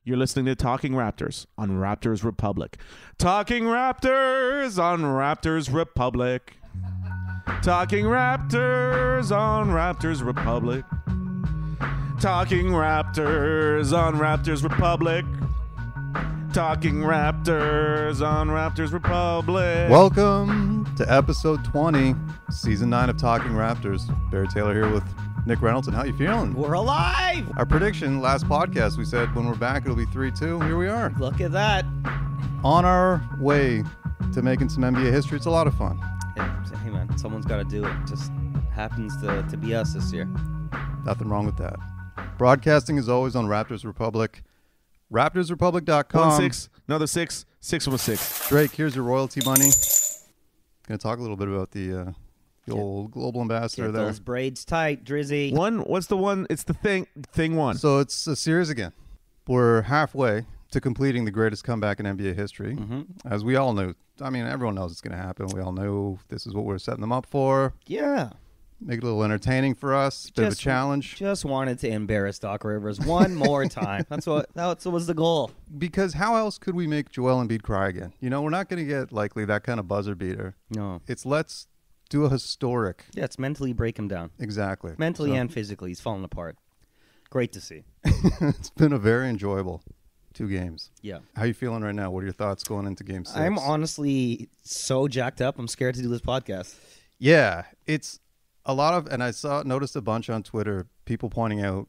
You're listening to Talking Raptors on Raptors Republic. Talking Raptors on Raptors Republic. Talking Raptors on Raptors Republic. Talking Raptors on Raptors Republic. Talking Raptors on Raptors Republic. Welcome to episode 20, season 9 of Talking Raptors. Barry Taylor here with Nick Reynoldson. How you feeling? We're alive! Our prediction last podcast, we said when we're back it'll be 3-2. Here we are. Look at that. On our way to making some NBA history. It's a lot of fun. Hey man, someone's got to do it. Just happens to be us this year. Nothing wrong with that. Broadcasting is always on Raptors Republic. RaptorsRepublic.com. 1-6, another 6, 6-1-6. Drake, here's your royalty money. Going to talk a little bit about the old global ambassador Get there. those braids tight, Drizzy. What's the one? It's the thing one. So it's a series again. We're halfway to completing the greatest comeback in NBA history. Mm-hmm. As we all knew. I mean, everyone knows it's going to happen. We all knew this is what we're setting them up for. Yeah. Make it a little entertaining for us. Bit of a challenge. Just wanted to embarrass Doc Rivers one more time. That was the goal. Because how else could we make Joel Embiid cry again? You know, we're not going to get likely that kind of buzzer beater. No. It's let's do a historic. Yeah, it's mentally break him down. Exactly. Mentally and physically. He's falling apart. Great to see. It's been a very enjoyable 2 games. Yeah. How you feeling right now? What are your thoughts going into game 6? I'm honestly so jacked up. I'm scared to do this podcast. Yeah, it's a lot of, and I noticed a bunch on Twitter, people pointing out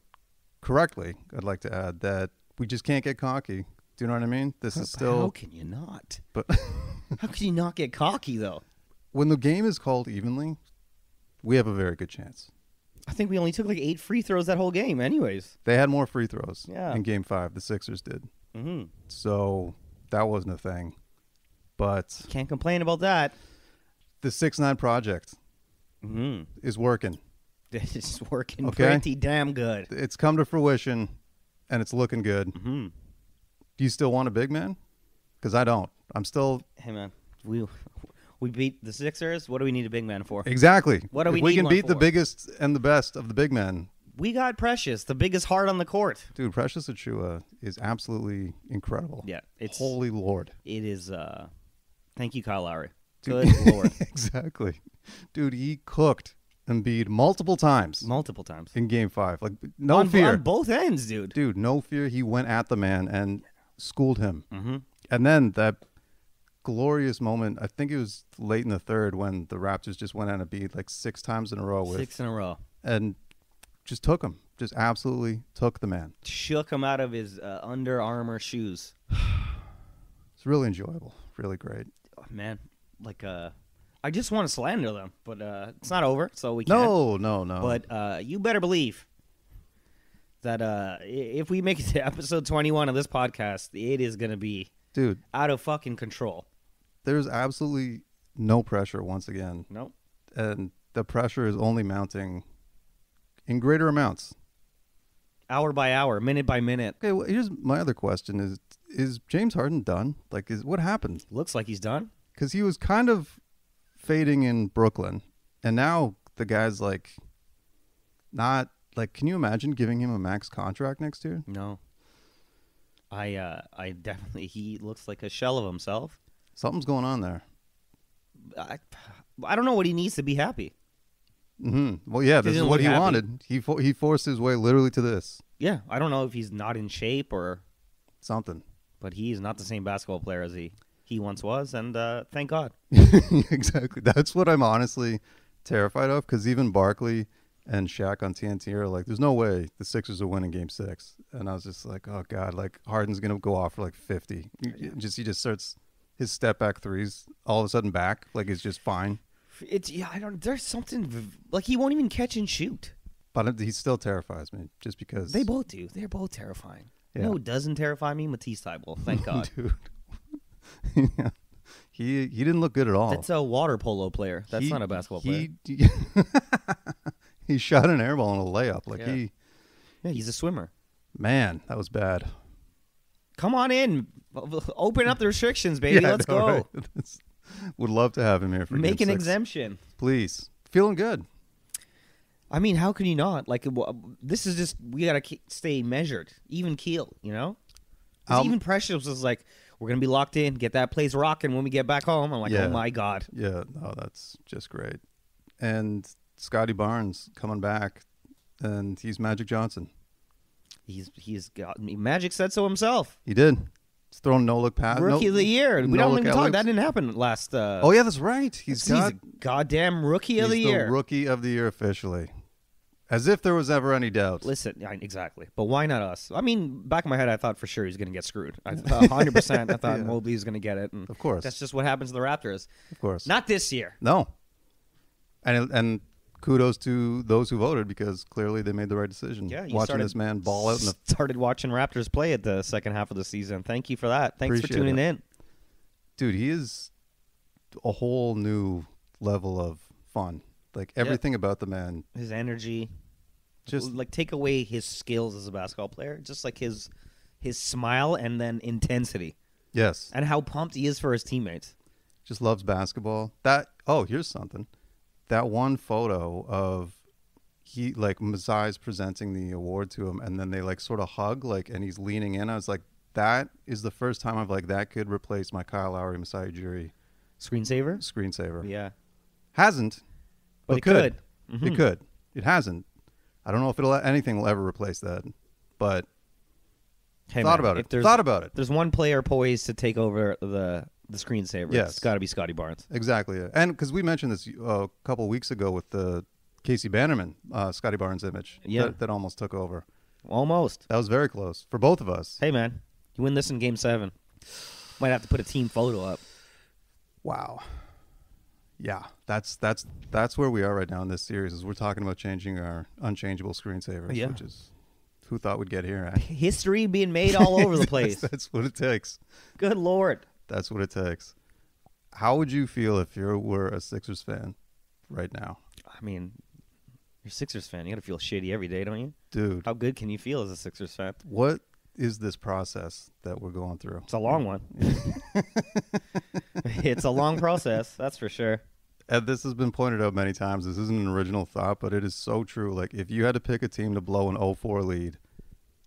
correctly, I'd like to add, that we just can't get cocky. Do you know what I mean? This is still. How can you not? But How can you not get cocky, though? when the game is called evenly, we have a very good chance. I think we only took like 8 free throws that whole game anyways. They had more free throws Yeah. in game 5. The Sixers did. Mm-hmm. So that wasn't a thing. But Can't complain about that. the 6-9 project Mm-hmm. is working. It's working Okay. pretty damn good. It's come to fruition, and it's looking good. Mm-hmm. Do you still want a big man? Because I don't. I'm still... Hey, man. We beat the Sixers. What do we need a big man for? Exactly. What do we If we need can one beat the for? biggest and the best of the big men. We got Precious, the biggest heart on the court. Dude, Precious Achiuwa is absolutely incredible. Yeah. It's Holy Lord. It is, thank you, Kyle Lowry. Dude. Good Lord. Exactly. Dude, he cooked Embiid multiple times Multiple times. in game 5. Like, no on, fear. On both ends, dude. Dude, no fear. He went at the man and schooled him. Mm-hmm. And then that glorious moment, I think it was late in the third when the Raptors just went on Embiid like 6 times in a row. 6 in a row. And just took him. Just absolutely took the man. Shook him out of his Under Armour shoes. It's really enjoyable. Really great. Oh, man, like, I just want to slander them, but it's not over, so we can't. No. But you better believe that if we make it to episode 21 of this podcast, it is going to be Dude, out of fucking control. there's absolutely no pressure once again. Nope. And the pressure is only mounting in greater amounts. Hour by hour, minute by minute. Okay, well, here's my other question. Is James Harden done? Like, what happened? Looks like he's done. Because he was kind of fading in Brooklyn. And now the guy's like, not, like, can you imagine giving him a max contract next year? No. I definitely, he looks like a shell of himself. Something's going on there. I don't know what he needs to be happy. Mm-hmm. Well, yeah, this is didn't what look he happy. wanted. He forced his way literally to this. Yeah, I don't know if he's not in shape or, Something. but he's not the same basketball player as he once was, and thank God. Exactly. That's what I'm honestly terrified of, because even Barkley and Shaq on TNT are like, there's no way the Sixers are winning game 6. And I was just like, oh, God, like Harden's going to go off for like 50. He just starts his step back threes all of a sudden back. Like, it's just fine. There's something, like he won't even catch and shoot. But he still terrifies me just because. They both do. They're both terrifying. Yeah. You know who doesn't terrify me? Matisse Thybulle. Thank God. Dude. Yeah. He didn't look good at all. That's a water polo player. That's not a basketball player. He shot an air ball in a layup. Like Yeah, he's a swimmer. Man, that was bad. Come on in. Open up the restrictions, baby. Yeah, Let's go. right? Would love to have him here for Make game an 6. exemption. Please. Feeling good. I mean, how can you not? Like, this is just, we got to stay measured, even keel, you know? Even Precious was like, we're going to be locked in, get that place rocking when we get back home. I'm like, oh, my God. Yeah, no, that's just great. And Scotty Barnes coming back, and he's Magic Johnson. He's got me. Magic said so himself. He did. He's throwing no-look pass. Rookie of the year. We don't even talk. That didn't happen last. Oh, yeah, that's right. He's a goddamn Rookie of the Year. He's the Rookie of the Year officially. As if there was ever any doubt. Listen, exactly. But why not us? I mean, back in my head, I thought for sure he was going to get screwed. I thought 100%. I thought Mobley was going to get it. And of course. That's just what happens to the Raptors. Of course. Not this year. No. And kudos to those who voted because clearly they made the right decision. Yeah, watching this man ball out. Started watching Raptors play at the second half of the season. Thank you for that. Thanks for tuning in. Dude, he is a whole new level of fun. Like everything about the man. His energy. Just like take away his skills as a basketball player. Just like his smile and then intensity. Yes. And how pumped he is for his teammates. Just loves basketball. Here's something. That one photo of Masai's presenting the award to him, and then they like sort of hug, and he's leaning in. I was like, that is the first time I've that could replace my Kyle Lowry, Masai Ujiri screensaver. Yeah, hasn't, but it could. Mm-hmm. It could. It hasn't. I don't know if anything will ever replace that, but thought about it. There's one player poised to take over the screensaver. Yes. It's got to be Scotty Barnes. Exactly. And because we mentioned this a couple of weeks ago with the Casey Bannerman, Scotty Barnes image that almost took over. Almost. That was very close for both of us. Hey, man, you win this in Game 7. Might have to put a team photo up. Wow. Yeah, that's where we are right now in this series is we're talking about changing our unchangeable screensavers, which is who thought we'd get here. History being made all over the place. That's what it takes. Good Lord. That's what it takes. How would you feel if you were a Sixers fan right now? I mean, you're a Sixers fan. You got to feel shitty every day, don't you? Dude. How good can you feel as a Sixers fan? What is this process that we're going through? It's a long one. It's a long process, that's for sure. And this has been pointed out many times. This isn't an original thought, but it is so true. Like, if you had to pick a team to blow an 0-4 lead,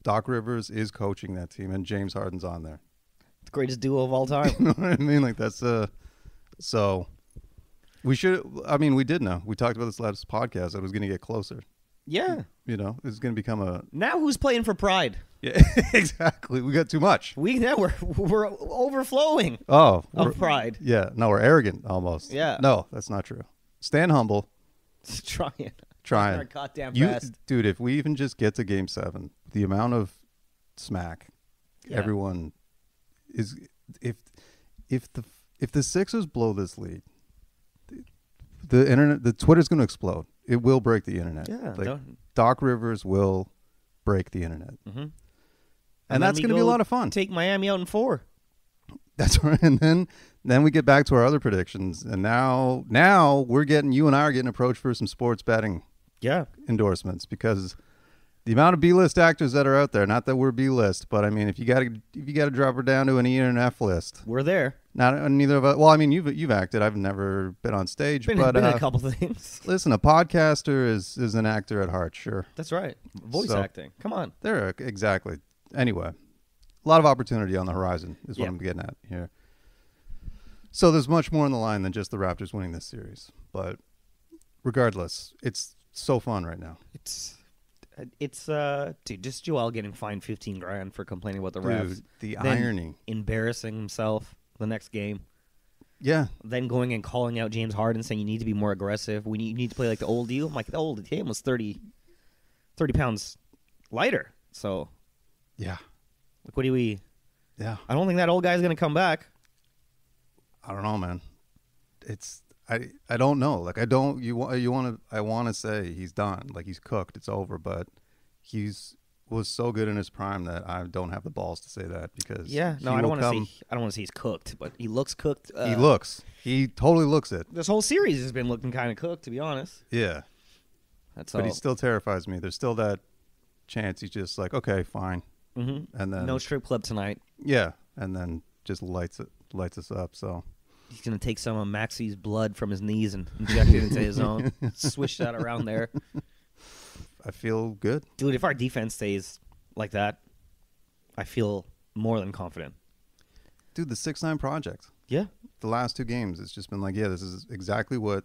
Doc Rivers is coaching that team, and James Harden's on there. The greatest duo of all time. You know what I mean? Like, that's so we did know. We talked about this last podcast. It was going to get closer. Yeah. You know, it's going to become a... Now who's playing for pride? Yeah, exactly. We got too much. We're overflowing of pride. Yeah. No, we're arrogant almost. Yeah. No, that's not true. Stand humble. Trying. Our goddamn best. Dude, if we even just get to Game 7, the amount of smack everyone is... If the Sixers blow this lead, the internet, the Twitter's going to explode. It will break the internet. Yeah. Doc Rivers will break the internet. Mm-hmm. And that's going to be a lot of fun. Take Miami out in 4. That's right. And then we get back to our other predictions. And now you and I are getting approached for some sports betting endorsements because the amount of B-list actors that are out there, not that we're B-list, but I mean, if you got to drop her down to an E and an F list. We're there. Not neither of us. Well, I mean, you've acted. I've never been on stage, been in a couple things. Listen, a podcaster is an actor at heart, sure. That's right. Voice acting. Come on. Exactly. Anyway, a lot of opportunity on the horizon is what I'm getting at here. So there's much more on the line than just the Raptors winning this series. But regardless, it's so fun right now. It's dude, just Joel getting fined $15,000 for complaining about the refs. Dude, the then irony. Embarrassing himself the next game. Yeah. Then going and calling out James Harden, saying you need to be more aggressive. You need to play like the old you. I'm like, the old game was 30 pounds lighter. So, yeah. Like, what do we? Yeah. I don't think that old guy's gonna come back. I don't know, man. I don't know. Like, I want to say he's done. Like, he's cooked. It's over. But was so good in his prime that I don't have the balls to say that because I don't want to say he's cooked, but he looks cooked. He totally looks it. This whole series has been looking kind of cooked, to be honest. Yeah, but he still terrifies me. There's still that chance he's just like, okay, fine, and then no strip club tonight. Yeah, and then just lights us up. So he's gonna take some of Maxi's blood from his knees and inject it into his own, swish that around there. I feel good. Dude, if our defense stays like that, I feel more than confident. Dude, the 6'9" project. Yeah. The last 2 games, it's just been like, yeah, this is exactly what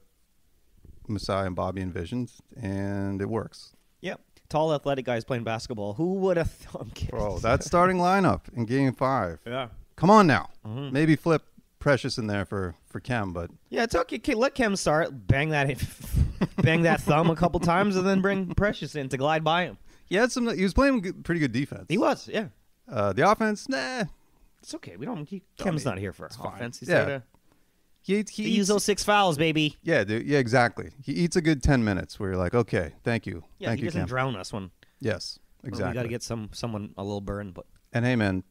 Masai and Bobby envisioned, and it works. Yeah. Tall, athletic guys playing basketball. Who would have thought? Bro, that starting lineup in Game 5. Yeah. Come on now. Mm-hmm. Maybe flip Precious in there for Kem, but Yeah, it's okay. Let Kem start. Bang that thumb a couple times, and then bring Precious in to glide by him. he was playing pretty good defense. He was, yeah. The offense, nah. It's okay. Kem's not here for fine. offense. He's Yeah. here He to use those 6 fouls, baby. Yeah, dude. Yeah, exactly. He eats a good 10 minutes where you're like, okay, thank you. Yeah, Thank he you, doesn't Kem. drown us when Yes, we exactly. got to get someone a little burned. But And hey, man,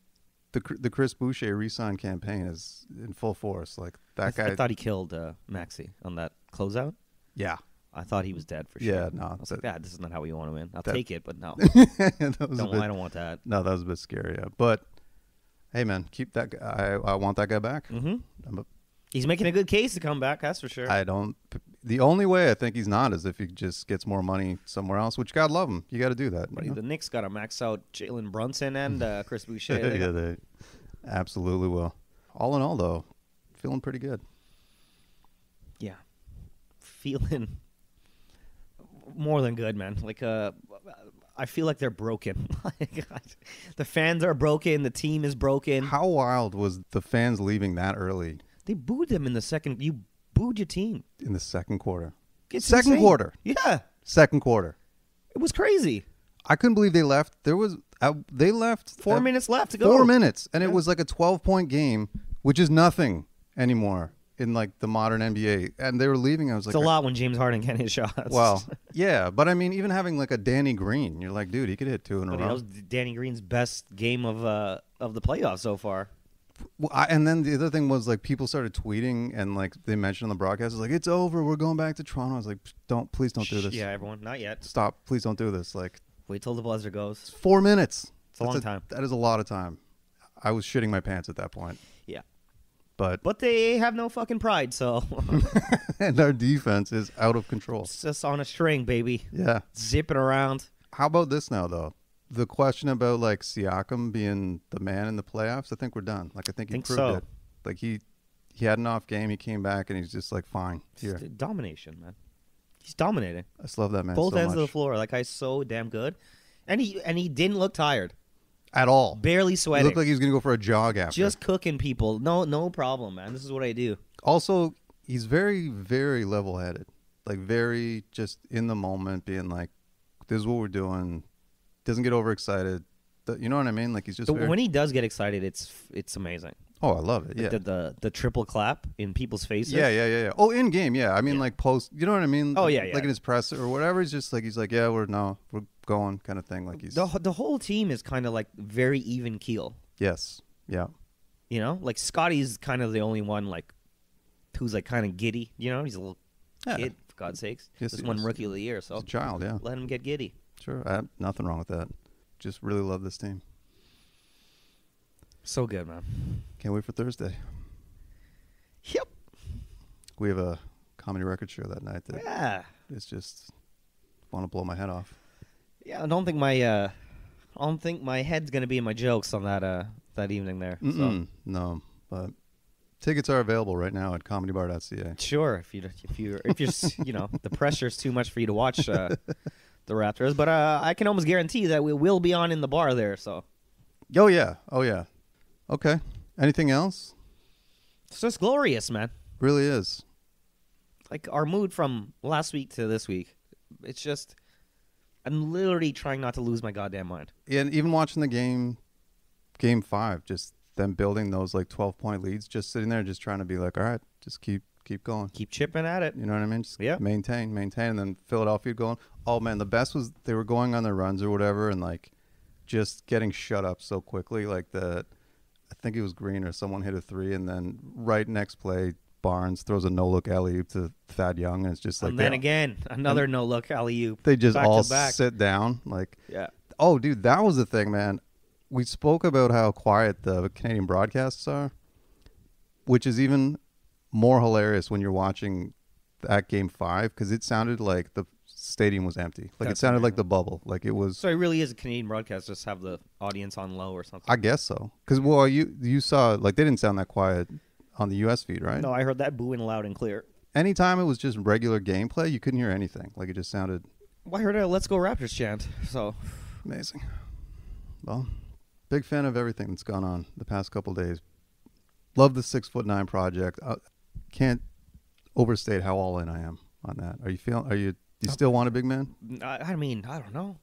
the Chris Boucher re-sign campaign is in full force. Like that guy. I thought he killed Maxey on that closeout. Yeah. I thought he was dead for sure. Yeah, no. I was like, this is not how we want to win. I'll that- take it, but no. That was a bit- I don't want that. No, that was a bit scary. Yeah. But hey, man, keep that guy. I want that guy back. Mm-hmm. He's making a good case to come back, that's for sure. I don't. The only way I think he's not is if he just gets more money somewhere else. Which God love him, you got to do that. But you know? the Knicks got to max out Jalen Brunson and Chris Boucher. Yeah, they absolutely will. All in all, though, feeling pretty good. Yeah. Feeling more than good, man. Like, I feel like they're broken. The fans are broken. The team is broken. How wild was the fans leaving that early They booed them in the second. You booed your team. in the second quarter? It's Second insane. quarter. Yeah. Second quarter. It was crazy. I couldn't believe they left. They left 4 at minutes left to go. 4 minutes, and Yeah. it was like a 12-point game, which is nothing anymore in like the modern NBA. And they were leaving. I was like, It's a lot when James Harden can hit shots. well, yeah, but I mean, even having like a Danny Green, you're like, dude, he could hit 2 in a But row. that was Danny Green's best game of the playoffs so far. Well, and then the other thing was like people started tweeting and like they mentioned on the broadcast, it's like, it's over, we're going back to Toronto. I was like, please don't do this. Yeah, everyone, not yet. Stop, please don't do this. Like Wait till the buzzer goes. 4 minutes. It's a long time. That is a lot of time. I was shitting my pants at that point. Yeah. But they have no fucking pride, so and our defense is out of control. it's just on a string, baby. Yeah. Zipping around. How about this now, though? The question about like Siakam being the man in the playoffs, I think we're done. Like I think he proved so. it. Like he had an off game, he came back, and he's just like fine here. Just domination, man. He's dominating. I just love that man. Both so ends of the much. floor. That guy's so damn good. And he didn't look tired. At all. Barely He sweating. looked like he was gonna go for a jog after. Just cooking people. No problem, man. This is what I do. Also, he's very, very level headed. Like very just in the moment, being like, "This is what we're doing." Doesn't get overexcited. You know what I mean? Like he's just. But very, when he does get excited, it's amazing. oh, I love it. Yeah. The triple clap in people's faces. Yeah. Oh, in game, yeah. I mean, Yeah. like post. You know what I mean? Oh, yeah. Like in his presser or whatever. He's just like yeah, we're going kind of thing. Like he's The whole team is kind of like very even keel. yes, yeah. You know, like Scotty's kind of the only one like who's like kind of giddy. You know, he's a little Yeah. kid for God's sakes. Yes, Just he won is. Rookie of the Year, so He's a child, yeah. let him get giddy. Sure, I have nothing wrong with that. Just really love this team. So good, man. Can't wait for Thursday. Yep. We have a comedy record show that night. That Yeah. it's just want to blow my head off. Yeah. I don't think my head's gonna be in my jokes on that evening there. So. Mm-mm. No, but tickets are available right now at comedybar.ca. Sure, if you're you know the pressure's too much for you to watch the Raptors, but I can almost guarantee that we will be on in the bar there. So Oh yeah. Okay. Anything else? it's just glorious, man. Really is. Like our mood from last week to this week, it's just I'm literally trying not to lose my goddamn mind. And even watching the game 5, just them building those like 12-point leads, just sitting there, just trying to be like, all right, just keep going. Keep chipping at it. You know what I mean? Just Yeah. maintain, and then Philadelphia going. Oh man, the best was they were going on their runs or whatever, and like just getting shut up so quickly. Like I think it was Green or someone hit a 3, and then right next play, Barnes throws a no-look alley-oop to Thad Young, and it's just like And then again, another no-look alley-oop. they just back all to back. sit down. Like, Yeah. oh, dude, that was the thing, man. We spoke about how quiet the Canadian broadcasts are, which is even more hilarious when you're watching that game 5, because it sounded like the stadium was empty. Like, it That's sounded like amazing. the bubble. Like, it was. So it really is a Canadian broadcast. Just have the audience on low or something. I guess so. Because, well, you saw, like, they didn't sound that quiet on the U.S. feed, right? No, I heard that booing loud and clear. Anytime it was just regular gameplay, you couldn't hear anything. Like, it just sounded Well, I heard a "Let's Go Raptors" chant. So amazing. Well, big fan of everything that's gone on the past couple days. Love the 6'9" project. Can't overstate how all in I am on that. Do you still want a big man? I mean, I don't know.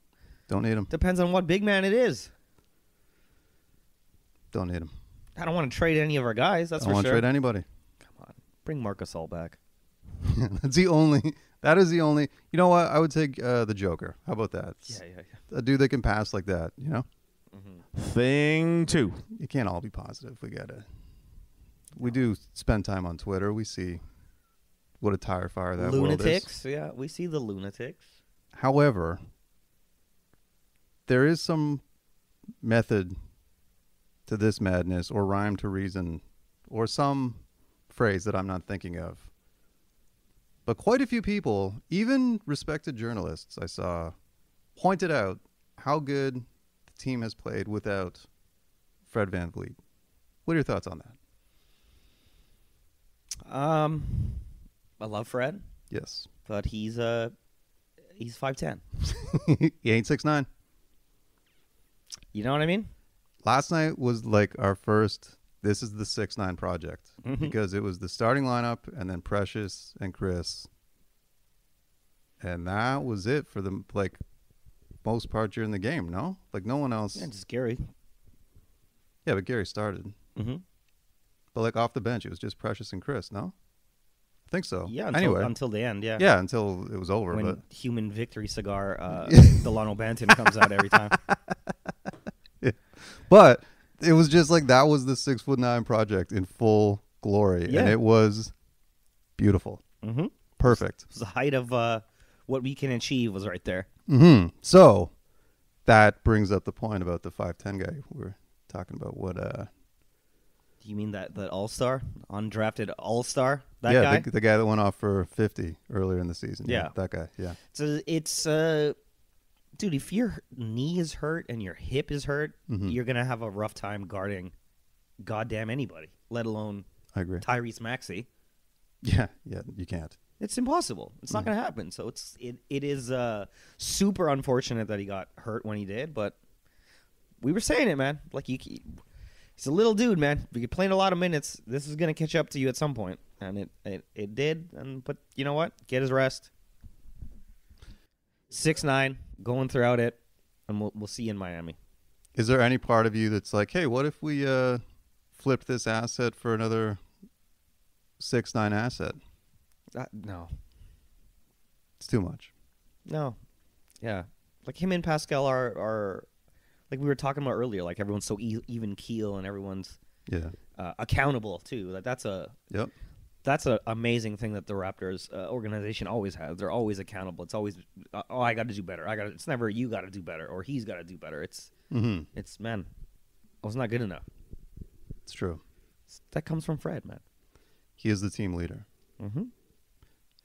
Don't need him. Depends on what big man it is. Don't need him. I don't want to trade any of our guys. That's I don't for want to sure. trade anybody. Come on, bring Marcus All back. That is the only. You know what? I would take the Joker. How about that? Yeah. A dude that can pass like that. You know, Thing 2. you can't all be positive. We do spend time on Twitter. We see what a tire fire that world is. Lunatics. Yeah, we see the lunatics. However, there is some method to this madness, or rhyme to reason, or some phrase that I'm not thinking of. But quite a few people, even respected journalists I saw, pointed out how good the team has played without Fred VanVleet. What are your thoughts on that? I love Fred, Yes. but he's 5'10". He ain't 6'9". You know what I mean? Last night was like our first, this is the 6'9" project, Mm-hmm. because it was the starting lineup and then Precious and Chris. And that was it for the most part during the game, no? Like, no one else. Yeah, just Gary. Yeah, but Gary started. Mm-hmm. But like off the bench, it was just Precious and Chris, no? I think so. Yeah, anyway. until the end, yeah. Yeah, until it was over. When But Human Victory Cigar, Delano Banton comes out every time. But it was just like, that was the 6'9" project in full glory. Yeah. And it was beautiful. Mm-hmm. Perfect. The height of what we can achieve was right there. Mm-hmm. So that brings up the point about the 5'10" guy. We're talking about what Do you mean that all-star, undrafted all-star? That yeah, guy? the guy that went off for 50 earlier in the season. Yeah. That guy. Yeah. So it's dude, if your knee is hurt and your hip is hurt, you're gonna have a rough time guarding goddamn anybody, let alone I agree. Tyrese Maxey. Yeah, you can't. It's impossible. It's not gonna happen. So it is super unfortunate that he got hurt when he did, but we were saying it, man. Like, he's a little dude, man. If you're playing a lot of minutes, this is gonna catch up to you at some point, and it did. But you know what? Get his rest. 6'9", going throughout it, and we'll see you in Miami. Is there any part of you that's like, hey, what if we flipped this asset for another 6'9" asset? No. It's too much. No. Yeah. Like, him and Pascal are like we were talking about earlier, like, everyone's so even keel and everyone's Yeah. accountable too. That's Yep. an amazing thing that the Raptors organization always has. They're always accountable. It's always, I got to do better. It's never you got to do better or he's got to do better. It's man, I was not good enough. It's true. That comes from Fred, man. He is the team leader. Mm-hmm.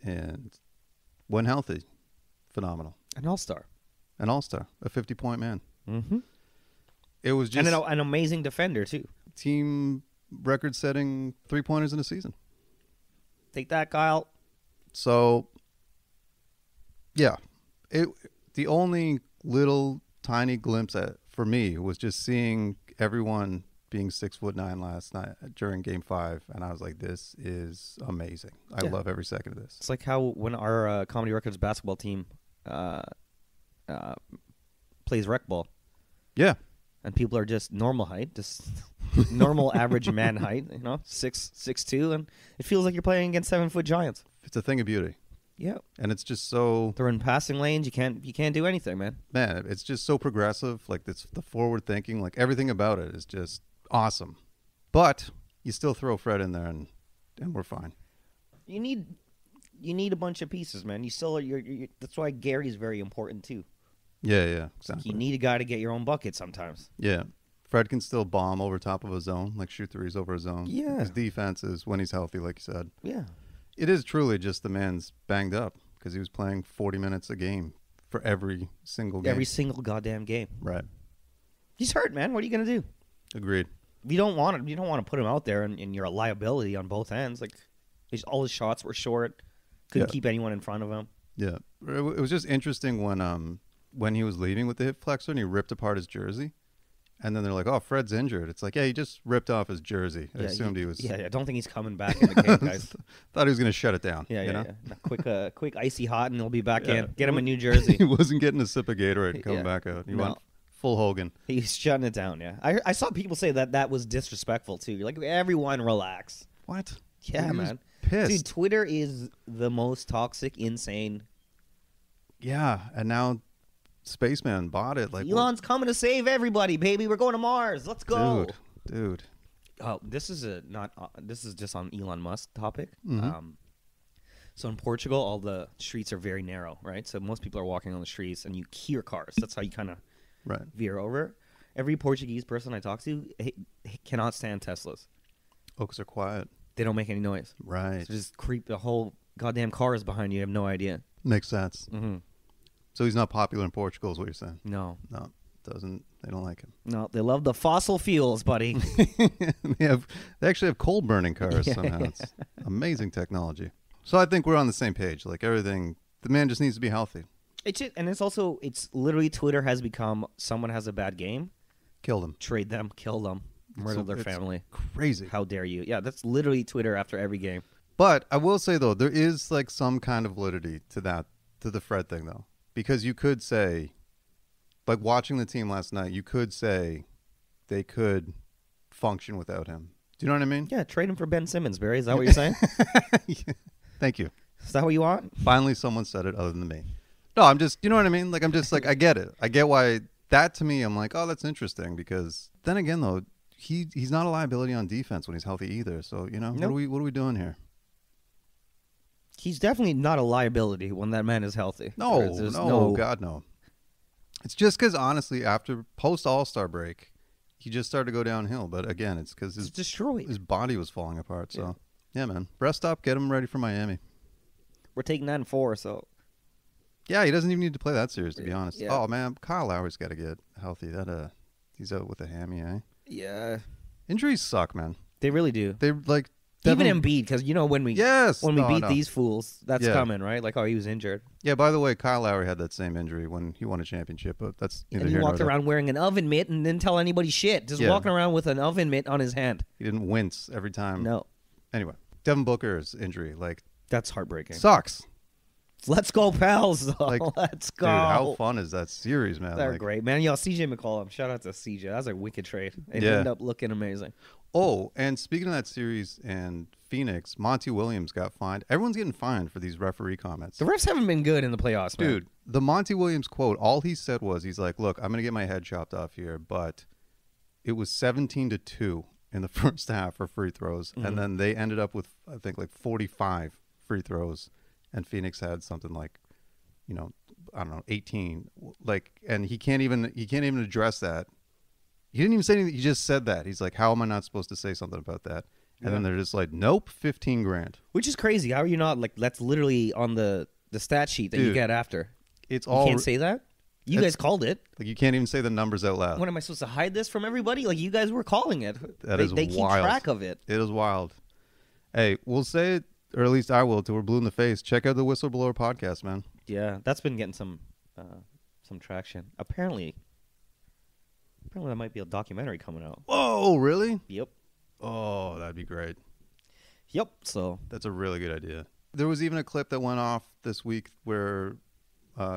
And when healthy, phenomenal. An all-star. An all-star, a 50-point man. Mm-hmm. It was just And an amazing defender too. team record-setting three-pointers in a season. Take that, Kyle. So, yeah, the only little tiny glimpse for me was just seeing everyone being 6'9" last night during Game 5, and I was like, "This is amazing! I love every second of this." It's like how when our Comedy Records basketball team plays rec ball, Yeah, and people are just normal height, just normal average man height, 6'2", and it feels like you're playing against 7-foot giants. it's a thing of beauty, Yeah, and it's just so they're in passing lanes. You can't do anything, man. it's just so progressive. Like, it's the forward thinking, like everything about it is just awesome. But you still throw Fred in there, and we're fine. You need a bunch of pieces, man. You still you're that's why Gary's very important too. Yeah, exactly. You need a guy to get your own bucket sometimes. Yeah. Fred can still bomb over top of a zone, like shoot threes over a zone. Yeah. His defense is, when he's healthy, like you said. Yeah. It is truly just the man's banged up. because he was playing 40 minutes a game for every single game. Every single goddamn game. Right. He's hurt, man. What are you gonna do? Agreed. You don't want to put him out there, and you're a liability on both ends. Like, all his shots were short. Couldn't keep anyone in front of him. Yeah, it was just interesting when he was leaving with the hip flexor and he ripped apart his jersey, and then they're like, "Oh, Fred's injured." It's like, yeah, he just ripped off his jersey. I assumed he was. Yeah, I don't think he's coming back in the game, guys. Thought he was going to shut it down. Yeah. Quick icy hot, and he'll be back in. Get him a New Jersey. He wasn't getting a sip of Gatorade and coming back out. He went full Hogan. He's shutting it down. Yeah, I saw people say that was disrespectful too. Like, everyone relax. What? Yeah, man. Pissed. Dude, Twitter is the most toxic, insane. Yeah, and now Spaceman bought it. Like, Elon's coming to save everybody, baby. We're going to Mars. Let's go, dude. Oh, this is just on Elon Musk topic. Mm-hmm. So in Portugal, all the streets are very narrow, right? So most people are walking on the streets, and you hear cars. That's how you kind of veer over. Every Portuguese person I talk to cannot stand Teslas. Oh, because they're quiet. They don't make any noise. Right. So just creep. The whole goddamn car is behind you. You have no idea. Makes sense. Mm-hmm. So he's not popular in Portugal is what you're saying? No, doesn't. They don't like him. No, they love the fossil fuels, buddy. They actually have coal burning cars somehow. It's amazing technology. So I think we're on the same page. Like, everything, the man just needs to be healthy. It's literally Twitter has become, someone has a bad game, Kill them. trade them, kill them, murder their family. Crazy. How dare you? Yeah, that's literally Twitter after every game. But I will say, though, there is like some kind of validity to the Fred thing, though. Because you could say, like, watching the team last night, you could say they could function without him. Do you know what I mean? Yeah, trade him for Ben Simmons, Barry. Is that what you're saying? Yeah. Thank you. Is that what you want? Finally, someone said it other than me. No, I'm just, you know what I mean? Like, I'm just like, I get it. I get why that, to me, I'm like, oh, that's interesting. Because then again, though, he's not a liability on defense when he's healthy either. So, you know, Nope. what are we doing here? He's definitely not a liability when that man is healthy. No, God, no. It's just because, honestly, after post All-Star break, he just started to go downhill. But again, it's because his body was falling apart. So, yeah, man. Rest up. Get him ready for Miami. We're taking that in 4, so. Yeah, he doesn't even need to play that series, to be honest. Yeah. Oh, man. Kyle Lowry's got to get healthy. He's out with a hammy, eh? Yeah. Injuries suck, man. They really do. They like Even Embiid, because you know when we beat these fools, that's coming, right? Like, oh, he was injured. Yeah, by the way, Kyle Lowry had that same injury when he won a championship, but that's neither and he here nor walked there. around wearing an oven mitt and didn't tell anybody shit. Just walking around with an oven mitt on his hand. He didn't wince every time. No. Anyway, Devin Booker's injury, like, that's heartbreaking. sucks. Let's go, pals, though. Like, let's go. Dude, how fun is that series, man? They're great, man. Yo, CJ McCollum. Shout out to CJ. That was a wicked trade. It ended up looking amazing. Oh, and speaking of that series and Phoenix, Monty Williams got fined. Everyone's getting fined for these referee comments. The refs haven't been good in the playoffs, man. Dude, the Monty Williams quote, all he said was, he's like, look, I'm going to get my head chopped off here, but it was 17-2 in the first half for free throws, and then they ended up with, I think, like 45 free throws, and Phoenix had something like, 18. Like, and he can't even address that. He didn't even say anything. He just said that. He's like, how am I not supposed to say something about that? And then they're just like, nope, $15,000. Which is crazy. How are you not, like, that's literally on the stat sheet that you get after. You can't say that? You guys called it. Like, you can't even say the numbers out loud. What, am I supposed to hide this from everybody? Like, you guys were calling it. They keep wild. track of it. It is wild. Hey, we'll say it, or at least I will, till we're blue in the face. Check out the Whistleblower Podcast, man. Yeah, that's been getting some traction. Apparently there might be a documentary coming out. Oh, really? Yep. Oh, that'd be great. Yep. So that's a really good idea. There was even a clip that went off this week where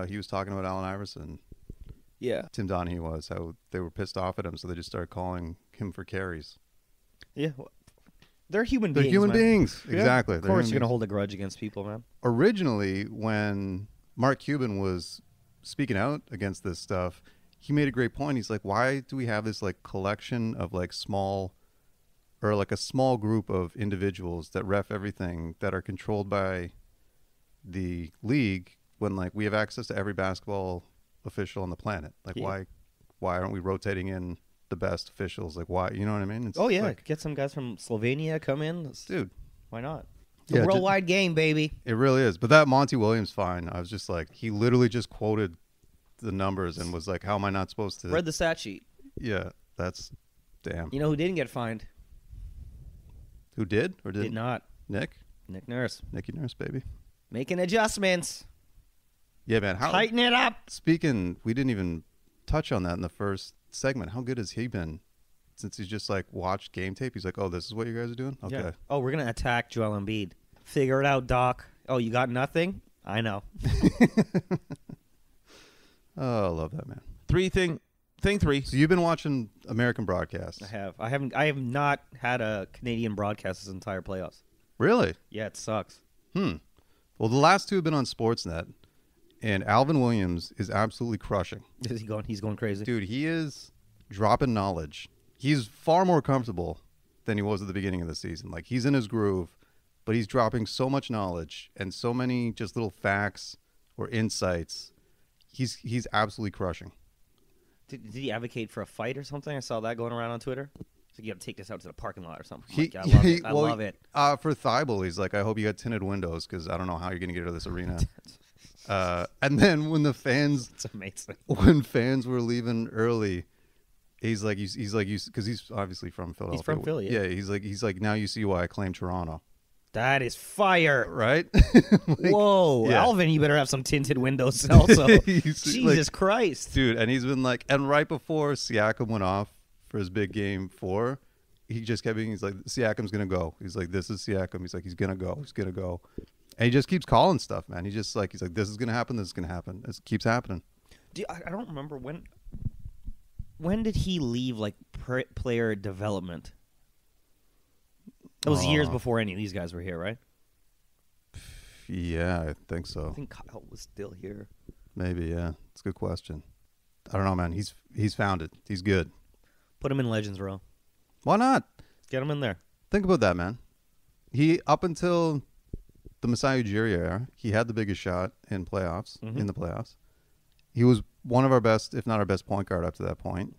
he was talking about Allen Iverson. Yeah. Tim Donahue was, how they were pissed off at him, so they just started calling him for carries. Yeah. They're human beings. They're human beings. Yeah. Exactly. Of course you're going to hold a grudge against people, man. Originally, when Mark Cuban was speaking out against this stuff, he made a great point. He's like, why do we have this like collection of like small, or like a small group of individuals that ref everything that are controlled by the league when like we have access to every basketball official on the planet? Like, why aren't we rotating in the best officials? Like, why? You know what I mean? It's like, get some guys from Slovenia come in. Dude, why not? It's a worldwide game, baby. It really is. But that Monty Williams fine, I was just like, he literally just quoted the numbers and was like, how am I not supposed to? Read the stat sheet. Yeah, that's damn. You know who didn't get fined? Who did or Did not. Nick Nurse. Nicky Nurse, baby. Making adjustments. Yeah, man. Tighten it up. Speaking, we didn't even touch on that in the first segment. How good has he been since he's just like watched game tape? He's like, oh, this is what you guys are doing? Okay. Yeah. Oh, we're going to attack Joel Embiid. Figure it out, Doc. Oh, you got nothing? I know. Oh, I love that, man. Thing three. So you've been watching American broadcasts. I have not had a Canadian broadcast this entire playoffs. Really? Yeah, it sucks. Well, the last two have been on Sportsnet, and Alvin Williams is absolutely crushing. Is he going? He's going crazy. Dude, he is dropping knowledge. He's far more comfortable than he was at the beginning of the season. Like, he's in his groove, but he's dropping so much knowledge and so many just little facts or insights. He's absolutely crushing. Did he advocate for a fight or something? I saw that going around on Twitter. So you got to take this out to the parking lot or something. I love it. I love it. For Thibault, he's like, I hope you got tinted windows because I don't know how you're going to get out of this arena. And then when the fans, it's amazing. When fans were leaving early, he's like, because he's obviously from Philadelphia. He's from Philly. Yeah, he's like, now you see why I claim Toronto. That is fire. Right? Whoa. Yeah. Alvin, you better have some tinted windows also. Jesus Christ. Dude, and he's been like, and right before Siakam went off for his big game 4, he just kept being, he's like, Siakam's going to go. He's like, this is Siakam. He's like, he's going to go. He's going to go. And he just keeps calling stuff, man. He's just like, he's like, this is going to happen. This is going to happen. It keeps happening. I don't remember when did he leave like player development? It was years before any of these guys were here, right? Yeah, I think so. I think Kyle was still here. Maybe, yeah. It's a good question. I don't know, man. He's found it. He's good. Put him in Legends Row. Why not? Get him in there. Think about that, man. He, up until the Masai Ujiri era, he had the biggest shot in the playoffs. He was one of our best, if not our best point guard up to that point.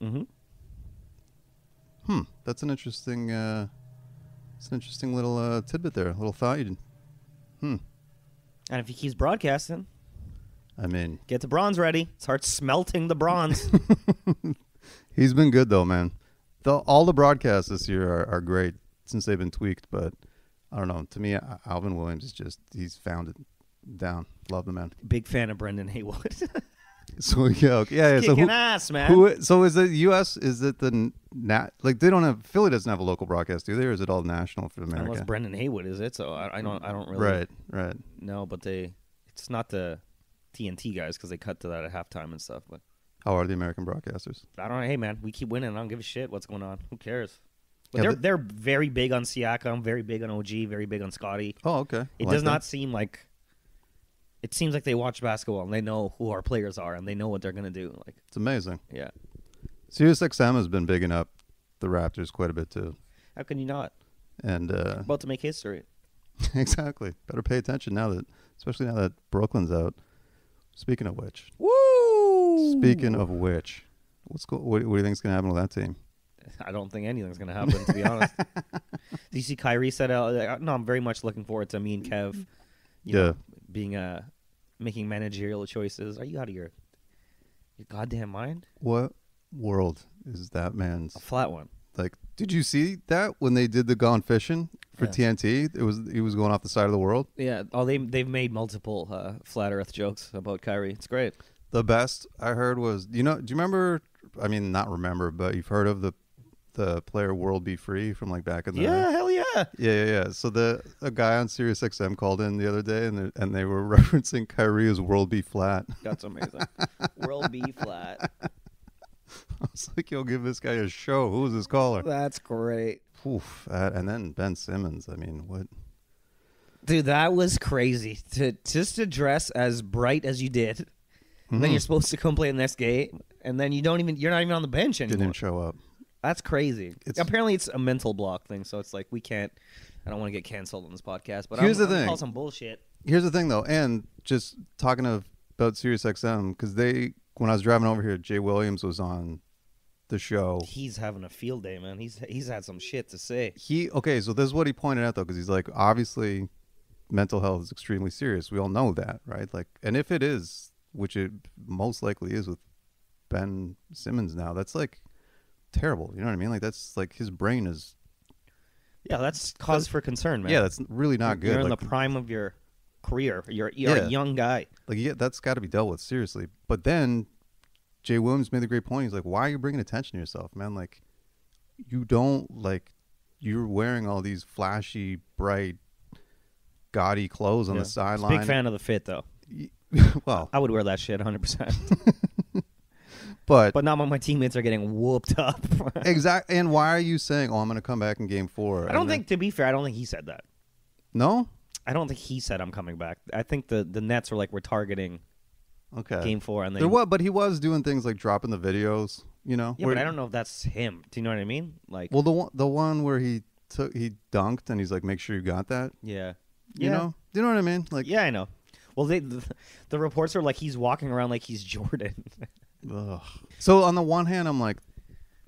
That's an interesting... it's an interesting little tidbit there, a little thought. And if he keeps broadcasting, I mean, get the bronze ready. Start smelting the bronze. He's been good though, man. All the broadcasts this year are great since they've been tweaked. But I don't know. To me, Alvin Williams is he's found it down. Love the man. Big fan of Brendan Haywood. So yeah. Kicking ass, man. So is it U.S.? Is it like they don't have Philly doesn't have a local broadcast, do they? Or is it all national for America? Unless Brendan Haywood is it? So I don't really. Right. No, but it's not the TNT guys because they cut to that at halftime and stuff. But how are the American broadcasters? I don't know. Hey man, we keep winning. I don't give a shit what's going on. Who cares? But they're very big on Siakam, very big on OG, very big on Scotty. Oh, okay. It does not seem like. It seems like they watch basketball and they know who our players are and they know what they're gonna do. Like it's amazing. Yeah. SiriusXM has been bigging up the Raptors quite a bit too. How can you not? And about to make history. Exactly. Better pay attention especially now that Brooklyn's out. Speaking of which. Woo! Speaking of which, what do you think is gonna happen with that team? I don't think anything's gonna happen, to be honest. Do you see Kyrie said out? No, I'm very much looking forward to me and Kev. You know, being making managerial choices. Are you out of your goddamn mind? What world is that man's? A flat one. Like, did you see that when they did the Gone Fishing for TNT? He was going off the side of the world. Yeah. Oh, they've made multiple flat Earth jokes about Kyrie. It's great. The best I heard was, do you remember? I mean, not remember, but you've heard of the player World Be Free from like back in the hell yeah. Yeah. So a guy on SiriusXM called in the other day and they were referencing Kyrie as World Be Flat. That's amazing. World Be Flat. I was like, yo, give this guy a show. Who was his caller? That's great. Oof, and then Ben Simmons. I mean, what? Dude, that was crazy. To dress as bright as you did, and then you're supposed to come play the next game, and then you're not even on the bench anymore. Didn't show up. That's crazy. Apparently, it's a mental block thing, so it's like we can't. I don't want to get canceled on this podcast, but I'm gonna call some bullshit. Here's the thing, though, and just talking about SiriusXM, because when I was driving over here, Jay Williams was on the show. He's having a field day, man. He's had some shit to say. So this is what he pointed out, though, because he's like, obviously, mental health is extremely serious. We all know that, right? Like, and if it is, which it most likely is with Ben Simmons now, that's like terrible. You know what I mean? Like, that's like his brain is. Yeah, that's cause for concern, man. Yeah, that's really not good. You're in like, the prime of your career. You're a young guy. Like, yeah, that's got to be dealt with seriously. But then Jay Williams made the great point. He's like, why are you bringing attention to yourself, man? Like, you don't, like, you're wearing all these flashy, bright, gaudy clothes on the sideline. Big fan of the fit, though. Well, I would wear that shit 100%. but not when my teammates are getting whooped up. Exactly. And why are you saying, I'm going to come back in game 4? I don't think, to be fair, I don't think he said that. No? I don't think he said I'm coming back. I think the Nets were like, we're targeting game 4. And but he was doing things like dropping the videos, you know? Yeah, but I don't know if that's him. Do you know what I mean? Like, well, the one where he dunked and he's like, make sure you got that. Yeah. You know? Do you know what I mean? Like, yeah, I know. Well, the reports are like he's walking around like he's Jordan. Ugh. So on the one hand, I'm like,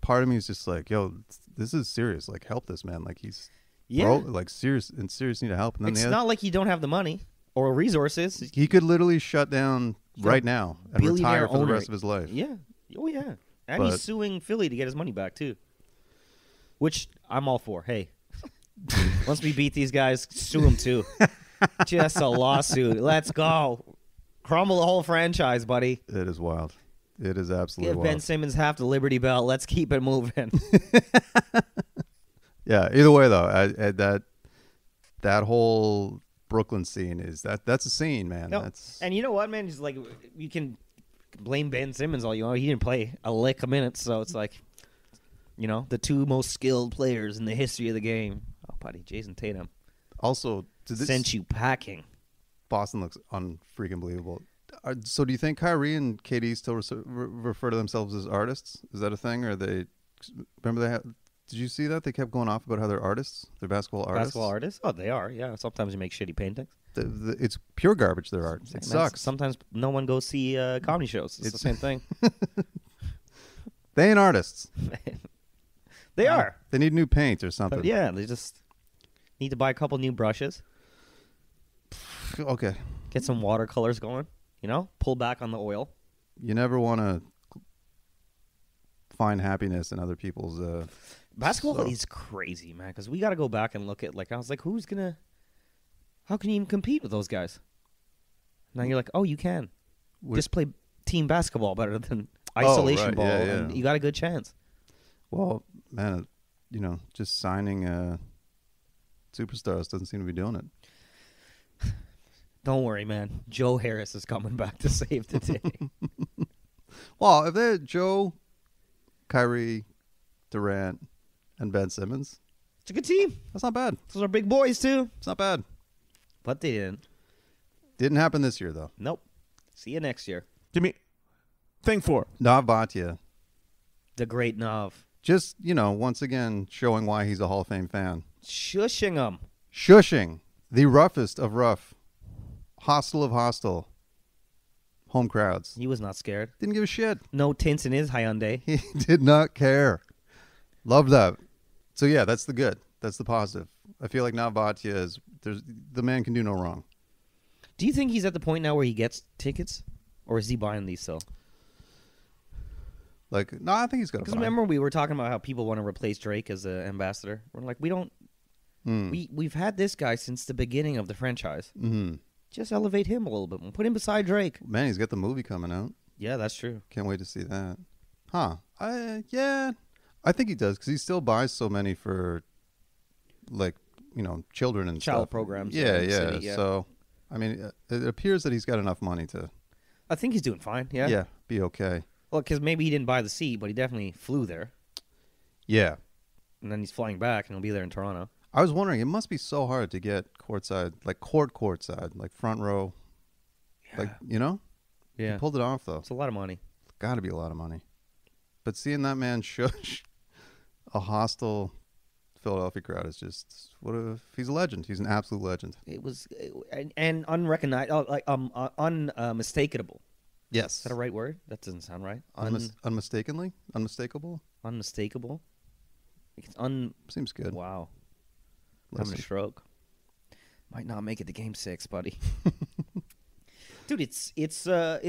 part of me is just like, yo, this is serious. Like, help this man. Like, he's like serious need of help. And then it's not like you don't have the money or resources. He could literally shut down right now and retire for the rest of his life. Yeah. Oh yeah. And he's suing Philly to get his money back too, which I'm all for. Hey, once we beat these guys, sue them too. Just a lawsuit. Let's go. Crumble the whole franchise, buddy. It is wild. It is absolutely wild. Give Ben Simmons half the Liberty Bell. Let's keep it moving. Yeah. Either way, though, that whole Brooklyn scene is that's a scene, man. No, and you know what, man? He's like, you can blame Ben Simmons all you want. He didn't play a lick a minute, so it's like, you know, the two most skilled players in the history of the game. Oh, buddy, Jason Tatum. Also, sent you packing. Boston looks unfreaking believable. So do you think Kyrie and KD still refer to themselves as artists? Is that a thing? Or they remember did you see that? They kept going off about how they're artists. They're basketball artists. Basketball artists? Oh, they are. Yeah. Sometimes you make shitty paintings. It's pure garbage, their art. It sucks. Sometimes no one goes see comedy shows. It's the same thing. They ain't artists. They are. They need new paint or something. But yeah, they just need to buy a couple new brushes. Okay. Get some watercolors going. You know, pull back on the oil. You never want to find happiness in other people's. Basketball is crazy, man. Because we got to go back and look at I was like, how can you even compete with those guys? Now you're like, oh, you can. Just play team basketball better than isolation ball, and you got a good chance. Well, man, just signing superstars doesn't seem to be doing it. Don't worry, man. Joe Harris is coming back to save the day. Well, if they're Joe, Kyrie, Durant, and Ben Simmons, it's a good team. That's not bad. Those are big boys, too. It's not bad. But they didn't. Didn't happen this year, though. Nope. See you next year. Give me thing 4. Nav Bhatia. The great Nav. Just, once again, showing why he's a Hall of Fame fan. Shushing him. Shushing. The roughest of rough. Hostile of hostile. Home crowds. He was not scared. Didn't give a shit. No tints in his Hyundai. He did not care. Love that. So, yeah, that's the good. That's the positive. I feel like Nav Bhatia the man can do no wrong. Do you think he's at the point now where he gets tickets? Or is he buying these still? No, I think he's got to buy. Because remember we were talking about how people want to replace Drake as an ambassador. We're like, we don't. We've had this guy since the beginning of the franchise. Mm-hmm. Just elevate him a little bit. Put him beside Drake. Man, he's got the movie coming out. Yeah, that's true. Can't wait to see that. Huh. I think he does because he still buys so many for, children and child stuff. programs. Yeah. So, I mean, it appears that he's got enough money to. I think he's doing fine. Yeah. Yeah, be okay. Well, because maybe he didn't buy the seat, but he definitely flew there. Yeah. And then he's flying back, and he'll be there in Toronto. I was wondering, it must be so hard to get courtside, courtside, front row. Yeah. Yeah. He pulled it off, though. It's a lot of money. Got to be a lot of money. But seeing that man shush a hostile Philadelphia crowd is just, he's a legend. He's an absolute legend. It was, and unrecognizable, unmistakable. Yes. Is that a right word? That doesn't sound right. Unmistakably? Unmistakable? Unmistakable? It's Seems good. Wow. Having a stroke. Might not make it to Game 6, buddy. Dude, it's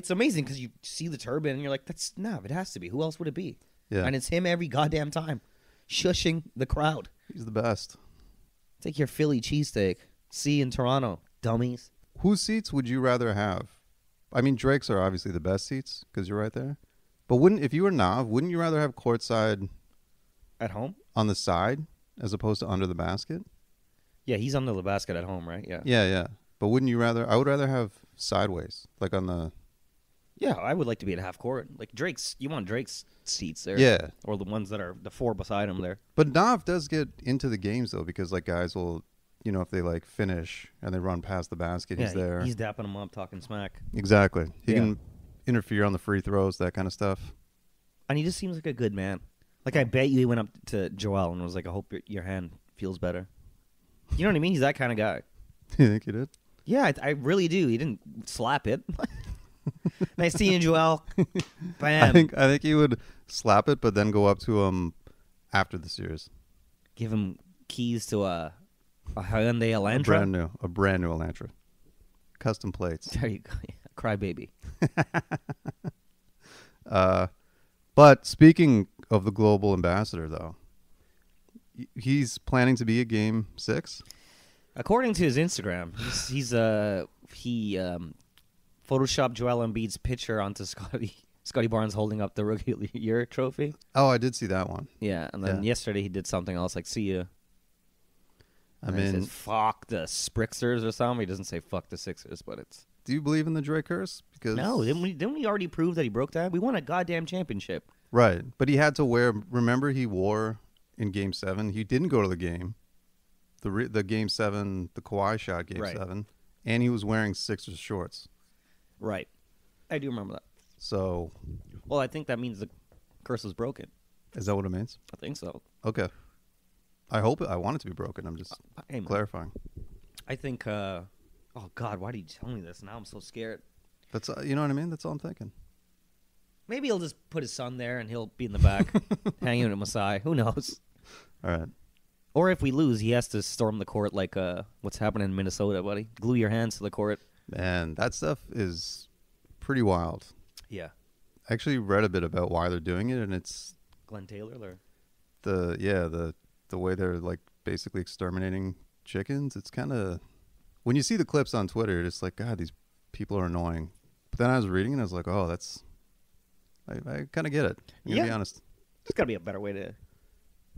amazing because you see the turban and you're like, that's Nav. It has to be. Who else would it be? Yeah. And it's him every goddamn time, shushing the crowd. He's the best. Take your Philly cheesesteak. See you in Toronto, dummies. Whose seats would you rather have? I mean, Drake's are obviously the best seats because you're right there. But if you were Nav, wouldn't you rather have courtside At home? on the side as opposed to under the basket? Yeah, he's under the basket at home, right? Yeah. Yeah. But wouldn't you rather? I would rather have sideways, like on the. Yeah, I would like to be at half court. Like Drake's, you want Drake's seats there. Yeah. Or the ones that are the four beside him there. But Nav does get into the games though, because like guys will, if they like finish and they run past the basket, he's there. He's dapping him up, talking smack. Exactly. He Yeah. can interfere on the free throws, that kind of stuff. And he just seems like a good man. Like I bet you he went up to Joel and was like, I hope your hand feels better. You know what I mean? He's that kind of guy. You think he did? Yeah, I really do. He didn't slap it. Nice seeing you, Joel. Bam. I think he would slap it, but then go up to him after the series. Give him keys to a Hyundai Elantra. A brand new Elantra. Custom plates. There you go. Crybaby. But speaking of the global ambassador, though, he's planning to be at Game 6. According to his Instagram, he photoshopped Joel Embiid's picture onto Scotty Barnes holding up the Rookie of the Year trophy. Oh, I did see that one. Yeah, and then yesterday he did something else like "See you." I mean, he says, "Fuck the Sprixers" or something. He doesn't say "fuck the Sixers," but it's. Do you believe in the Drake curse? Because No, didn't we already prove that he broke that? We won a goddamn championship. Right, but he had to wear. Remember, he wore in Game 7. He didn't go to the game. The Game 7, the Kawhi shot Game 7, and he was wearing Sixers shorts. Right, I do remember that. So, well, I think that means the curse was broken. Is that what it means? I think so. Okay. I want it to be broken. I'm just clarifying. I think. Oh God, why did you tell me this? Now I'm so scared. That's you know what I mean. That's all I'm thinking. Maybe he'll just put his son there and he'll be in the back, hanging with Masai. Who knows? All right. Or if we lose, he has to storm the court like what's happening in Minnesota, buddy. Glue your hands to the court. Man, that stuff is pretty wild. Yeah. I actually read a bit about why they're doing it, and it's Glenn Taylor, or the way they're like basically exterminating chickens. It's kind of when you see the clips on Twitter, it's like, God, these people are annoying. But then I was reading and I was like, oh, I kind of get it. I'm gonna be honest. There's got to be a better way to.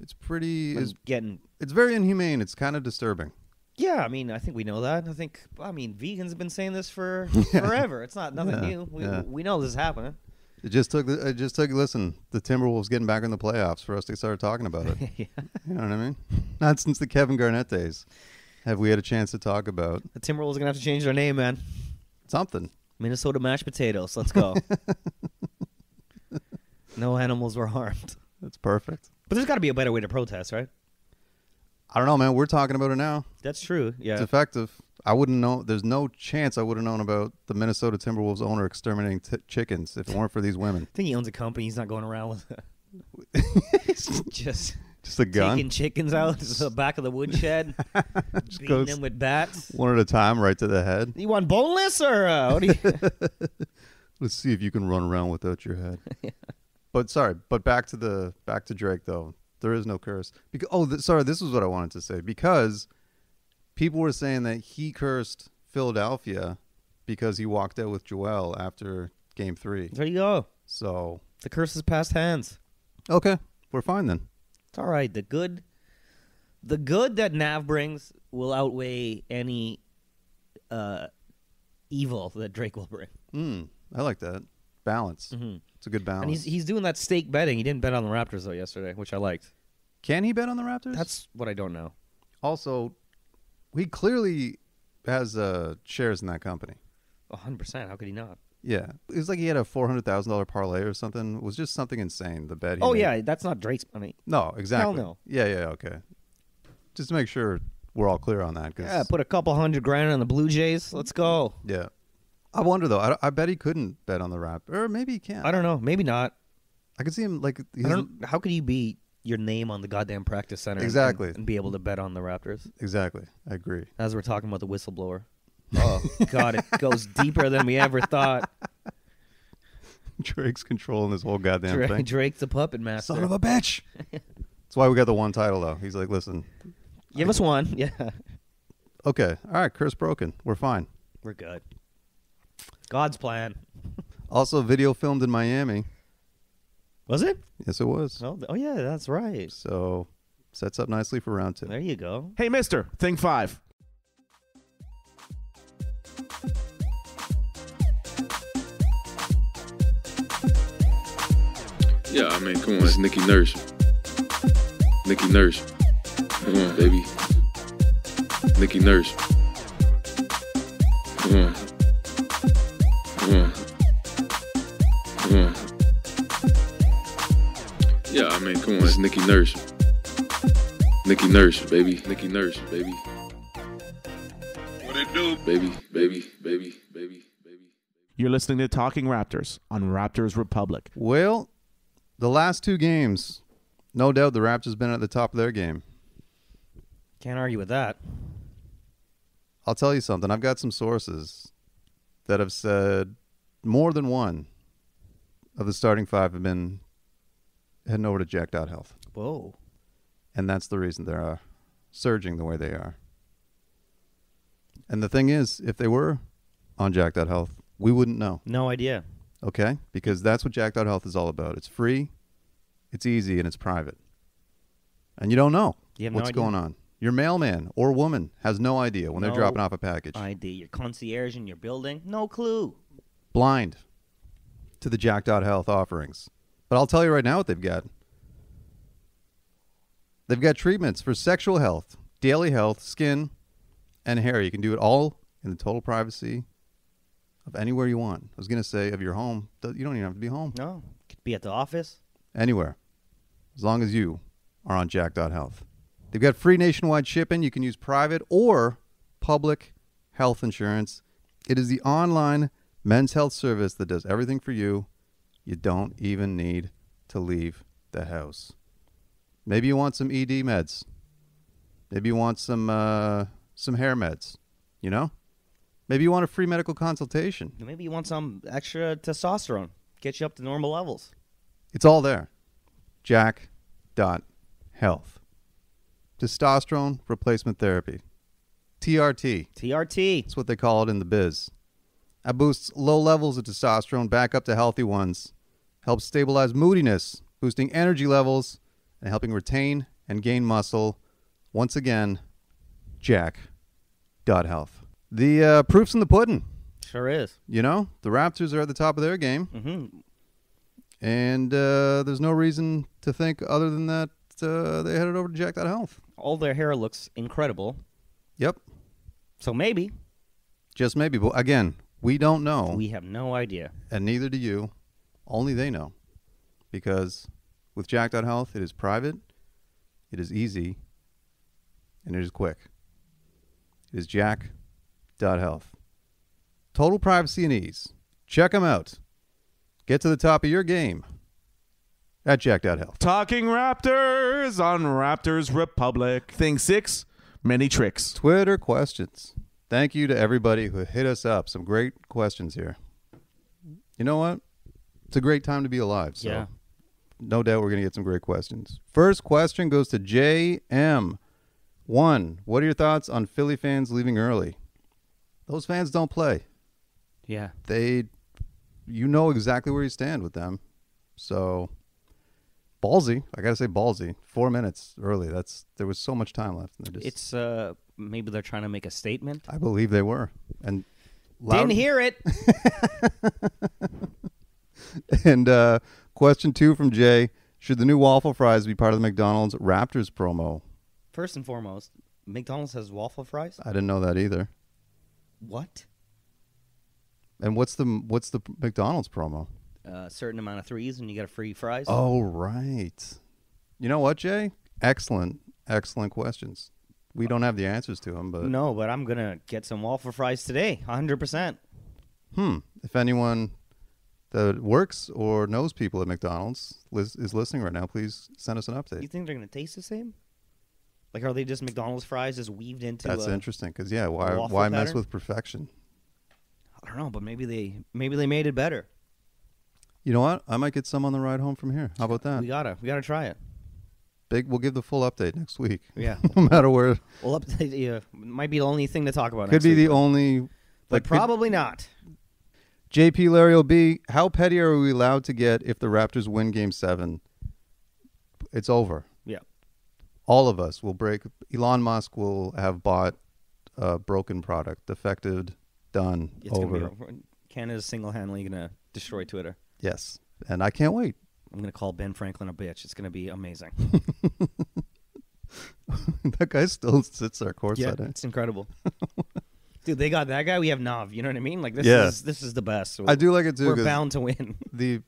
It's pretty. It's very inhumane. It's kind of disturbing. Yeah, I mean, I think we know that. Vegans have been saying this for forever. It's not nothing new. We know this is happening. It just took. Listen, the Timberwolves getting back in the playoffs for us to start talking about it. Yeah. You know what I mean? Not since the Kevin Garnett days have we had a chance to talk about The Timberwolves are gonna have to change their name, man. something. Minnesota mashed potatoes. Let's go. No animals were harmed. That's perfect. But there's got to be a better way to protest, right? I don't know, man. We're talking about it now. That's true. Yeah. It's effective. I wouldn't know. There's no chance I would have known about the Minnesota Timberwolves owner exterminating chickens if it weren't for these women. I think he owns a company. He's not going around with just a gun. Taking chickens out to the back of the woodshed, beating them with bats. One at a time, right to the head. You want boneless or what do you? Let's see if you can run around without your head. Yeah. But back to Drake though. There is no curse. This is what I wanted to say. Because people were saying that he cursed Philadelphia because he walked out with Joel after Game 3. There you go. So the curse is past hands. Okay, we're fine then. It's all right. The good that Nav brings will outweigh any evil that Drake will bring. I like that balance. Mm-hmm. It's a good balance. And he's doing that stake betting. He didn't bet on the Raptors though yesterday, which I liked. Can he bet on the Raptors? That's what I don't know. Also, he clearly has shares in that company. 100%. How could he not? Yeah. It was like he had a $400,000 parlay or something. It was just something insane, the bet he made. Yeah. That's not Drake's money. No, exactly. Hell no. Yeah, okay. Just to make sure we're all clear on that. Yeah, put a couple $100,000 on the Blue Jays. Let's go. Yeah. I wonder, though. I bet he couldn't bet on the Raptors. Or maybe he can. I don't know. Maybe not. I could see him like... How could he be your name on the goddamn practice center. Exactly. And be able to bet on the Raptors. Exactly. I agree. As we're talking about the whistleblower. Oh, God, it goes deeper than we ever thought. Drake's controlling this whole goddamn thing. Drake's a puppet master. Son of a bitch. That's why we got the one title, though. He's like, listen. Give us one. Yeah. Okay. All right. Curse broken. We're fine. We're good. God's plan. Also, video filmed in Miami. Was it? Yes, it was. Oh yeah, that's right. So, sets up nicely for round 2. There you go. Hey, mister, thing 5. Yeah, I mean, come on, it's Nicky Nurse. Nicky Nurse. Come on, baby. Nicky Nurse. Come on. Come on. Come on. Yeah, I mean, come on, it's Nicky Nurse. Nicky Nurse, baby. Nicky Nurse, baby. What it do? Baby, baby, baby, baby, baby. You're listening to Talking Raptors on Raptors Republic. Well, the last 2 games, no doubt the Raptors been at the top of their game. Can't argue with that. I'll tell you something. I've got some sources that have said more than one of the starting 5 have been heading over to jacked out health. Whoa. And that's the reason they're surging the way they are. And the thing is, if they were on jacked out health, we wouldn't know. No idea. Okay? Because that's what jacked out health is all about. It's free, it's easy, and it's private. And you don't know You have what's no idea. going on. Your mailman or woman has no idea when they're No dropping off a package. ID. Your concierge in your building, no clue. Blind to the jacked out health offerings. But I'll tell you right now what they've got. They've got treatments for sexual health, daily health, skin, and hair. You can do it all in the total privacy of anywhere you want. I was going to say of your home. You don't even have to be home. No. Could be at the office. Anywhere. As long as you are on jack.health. They've got free nationwide shipping. You can use private or public health insurance. It is the online men's health service that does everything for you. You don't even need to leave the house. Maybe you want some ED meds. Maybe you want some hair meds. You know? Maybe you want a free medical consultation. Maybe you want some extra testosterone. Get you up to normal levels. It's all there. Jack.health. Testosterone replacement therapy. TRT. TRT. That's what they call it in the biz. That boosts low levels of testosterone back up to healthy ones. Helps stabilize moodiness, boosting energy levels, and helping retain and gain muscle. Once again, Jack.health. The proof's in the pudding. Sure is. You know, the Raptors are at the top of their game. Mm-hmm. And there's no reason to think other than that they headed over to Jack.health. All their hair looks incredible. Yep. So maybe. Just maybe. But again, we don't know. We have no idea. And neither do you. Only they know. Because with Jack.health, it is private, it is easy, and it is quick. It is Jack.health. Total privacy and ease. Check them out. Get to the top of your game at Jack.health. Talking Raptors on Raptors Republic. Thing 6, many tricks. Twitter questions. Thank you to everybody who hit us up. Some great questions here. You know what? It's a great time to be alive. So Yeah. no doubt we're going to get some great questions. First question goes to JM1. What are your thoughts on Philly fans leaving early? Those fans don't play. Yeah. You know exactly where you stand with them. So ballsy. I got to say ballsy. 4 minutes early. There was so much time left. It's maybe they're trying to make a statement. I believe they were. And Didn't hear it. And question 2 from Jay. Should the new waffle fries be part of the McDonald's Raptors promo? First and foremost, McDonald's has waffle fries. I didn't know that either. What? And what's the McDonald's promo? A certain amount of threes and you get a free fries. Oh, right. You know what, Jay? Excellent questions. We don't have the answers to them, but No, but I'm going to get some waffle fries today, 100%. If anyone that works or knows people at McDonald's is listening right now, please send us an update. You think they're going to taste the same? Like, are they just McDonald's fries just weaved into? That's interesting because why waffle mess pattern? with perfection? I don't know, but maybe they made it better. You know what? I might get some on the ride home from here. How about that? We gotta try it. We'll give the full update next week. Yeah, No matter where. well, it might be the only thing to talk about. Could next be week, the only. but probably not. JP Larry B, how petty are we allowed to get if the Raptors win Game 7? It's over. Yeah. All of us will break. Elon Musk will have bought a broken product, defected, done, It's over. gonna be over. Canada's single-handedly gonna destroy Twitter. Yes, and I can't wait. I'm gonna call Ben Franklin a bitch. It's gonna be amazing. That guy still sits there courtside. Yeah, it's incredible. Dude, they got that guy. We have Nav. You know what I mean? Like this Yeah. is the best. I do like it too. We're 'Cause bound to win. the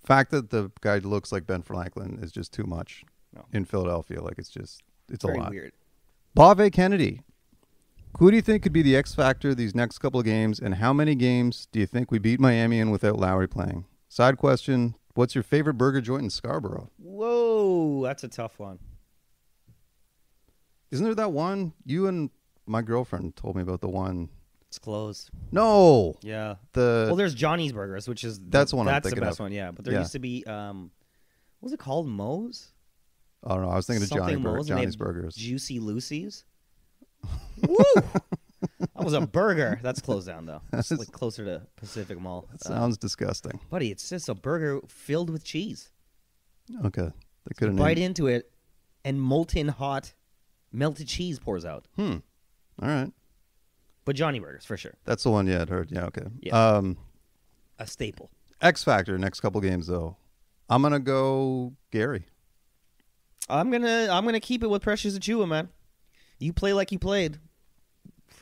fact that the guy looks like Ben Franklin is just too much No. in Philadelphia. Like it's Very a lot. weird. Bave Kennedy, who do you think could be the X factor these next couple of games, and how many games do you think we beat Miami in without Lowry playing? Side question: what's your favorite burger joint in Scarborough? Whoa, that's a tough one. Isn't there that one? You and my girlfriend told me about the one. It's closed. No, Yeah. the Well, there's Johnny's Burgers, which is That's the one I'm that's thinking the best of. one. Yeah, but there Yeah. used to be what was it called? Moe's. I don't know. I was thinking of Something Moe's, and they Johnny's had Burgers. Juicy Lucy's. Woo! That was a burger. That's closed down though. It's like closer to Pacific Mall. That sounds disgusting. Buddy, it's just a burger filled with cheese. Okay, they could have Bite named. into it, and molten hot melted cheese pours out. All right, But Johnny Burgers for sure, that's the one. Yeah, I'd heard. Yeah, okay. Yeah. a staple. X Factor next couple games though. I'm gonna go Gary. I'm gonna keep it with Precious Achua, man. You play like you played.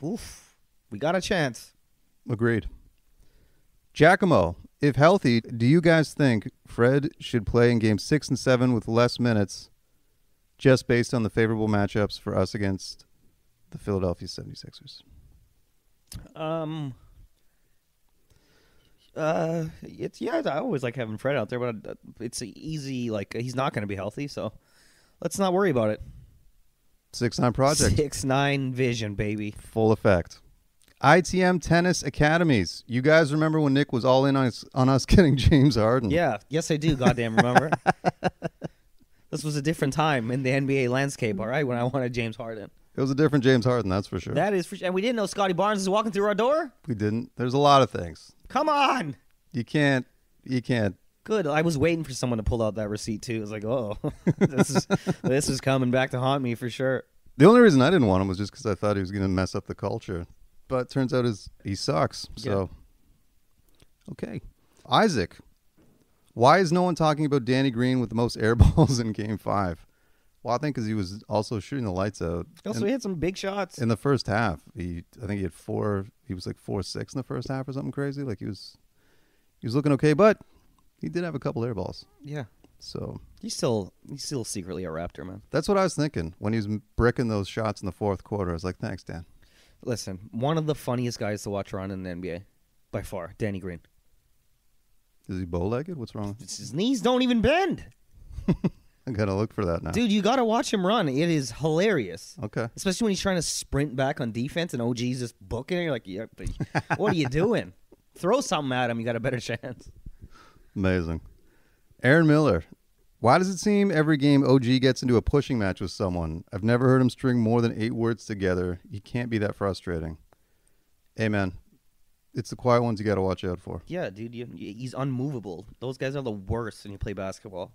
Oof, we got a chance. Agreed. Giacomo, if healthy, do you guys think Fred should play in Game 6 and 7 with less minutes, just based on the favorable matchups for us against the Philadelphia 76ers? I always like having Fred out there, but it's easy. Like he's not going to be healthy, so let's not worry about it. 6-9 project. 6'9" vision, baby. Full effect. ITM Tennis Academies. You guys remember when Nick was all in on us getting James Harden? Yeah, yes I do. Goddamn, remember? This was a different time in the NBA landscape. All right, when I wanted James Harden. It was a different James Harden, that's for sure. That is, and we didn't know Scotty Barnes is walking through our door. We didn't. There's a lot of things. Come on. You can't. Good. I was waiting for someone to pull out that receipt too. I was like, oh, this is coming back to haunt me for sure. The only reason I didn't want him was just because I thought he was going to mess up the culture. But it turns out he sucks. So, okay. Isaac, why is no one talking about Danny Green with the most air balls in Game 5? Well, I think because he was also shooting the lights out. Also, he had some big shots. In the first half, I think he had 4. He was like 4-6 in the first half or something crazy. Like he was looking okay, but he did have a couple air balls. Yeah. So He's still secretly a Raptor, man. that's what I was thinking when he was bricking those shots in the fourth quarter. I was like, thanks, Dan. Listen, one of the funniest guys to watch around in the NBA, by far, Danny Green. Is he bow-legged? What's wrong? His knees don't even bend. I gotta look for that now. Dude, you got to watch him run. It is hilarious. Okay. Especially when he's trying to sprint back on defense and OG's just booking it. You're like, yeah, but what are you doing? Throw something at him. You got a better chance. Amazing. Aaron Miller. Why does it seem every game OG gets into a pushing match with someone? I've never heard him string more than 8 words together. He can't be that frustrating. Hey, man. It's the quiet ones you got to watch out for. Yeah, dude, he's unmovable. Those guys are the worst when you play basketball.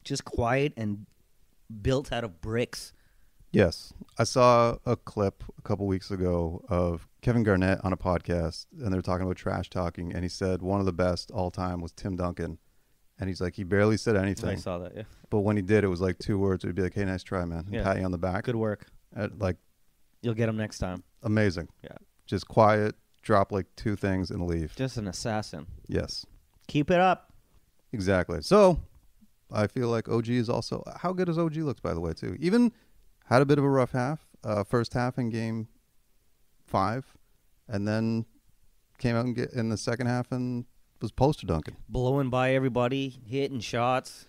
Just quiet and built out of bricks. Yes. I saw a clip a couple weeks ago of Kevin Garnett on a podcast, and they're talking about trash talking, and he said one of the best all time was Tim Duncan. And he's like, he barely said anything. I saw that, yeah. But when he did, it was like 2 words. It would be like, hey, nice try, man. And Yeah. pat you on the back. Good work. Like, You'll get him next time. amazing. Yeah. Just quiet, drop like 2 things and leave. Just an assassin. Yes, Keep it up. exactly. So I feel like OG is also, how good has OG looked, by the way, too? Even had a bit of a rough first half in Game 5, and then came out and get in the second half and was poster dunking. Blowing by everybody, hitting shots.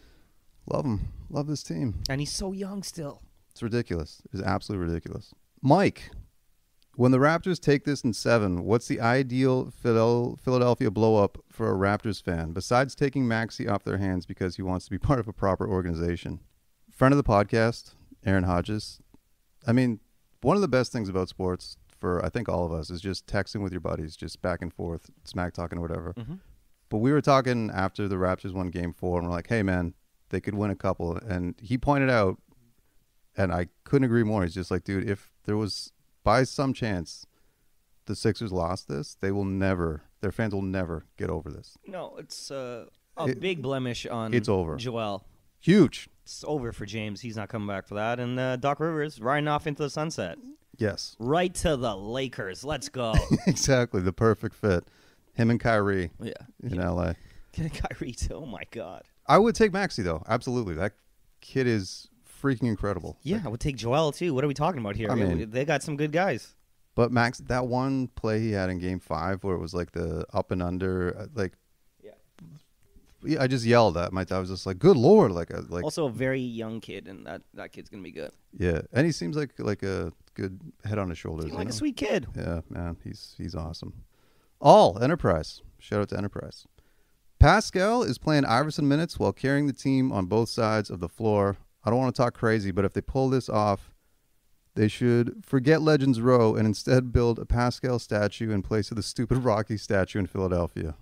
Love him. Love this team. And he's so young still. It's ridiculous. It's absolutely ridiculous. Mike, when the Raptors take this in 7, what's the ideal Philadelphia blow-up for a Raptors fan, besides taking Maxey off their hands because he wants to be part of a proper organization? Friend of the podcast, Aaron Hodges. I mean, one of the best things about sports for, I think, all of us is just texting with your buddies, just back and forth, smack talking or whatever. Mm-hmm. But we were talking after the Raptors won Game 4, and we're like, hey, man, they could win a couple. And he pointed out, and I couldn't agree more, he's just like, dude, if there was, by some chance, the Sixers lost this, their fans will never get over this. No, it's a big blemish on it's over. Joel. Huge. It's over for James. He's not coming back for that. And Doc Rivers riding off into the sunset. Yes. Right to the Lakers. Let's go. Exactly. The perfect fit. Him and Kyrie in L.A. Kyrie, too. Oh, my God. I would take Maxey, though. Absolutely. That kid is freaking incredible. Yeah, I would take Joel, too. What are we talking about here? I mean, they got some good guys. But Max, that one play he had in Game 5 where it was like the up and under, I just yelled at my dad. I was just like, good Lord. Also a very young kid, and that kid's going to be good. Yeah, and he seems like a good head on his shoulders. Like a sweet kid. Yeah, man, he's awesome. All Enterprise. Shout out to Enterprise. Pascal is playing Iverson minutes while carrying the team on both sides of the floor. I don't want to talk crazy, but if they pull this off, they should forget Legends Row and instead build a Pascal statue in place of the stupid Rocky statue in Philadelphia.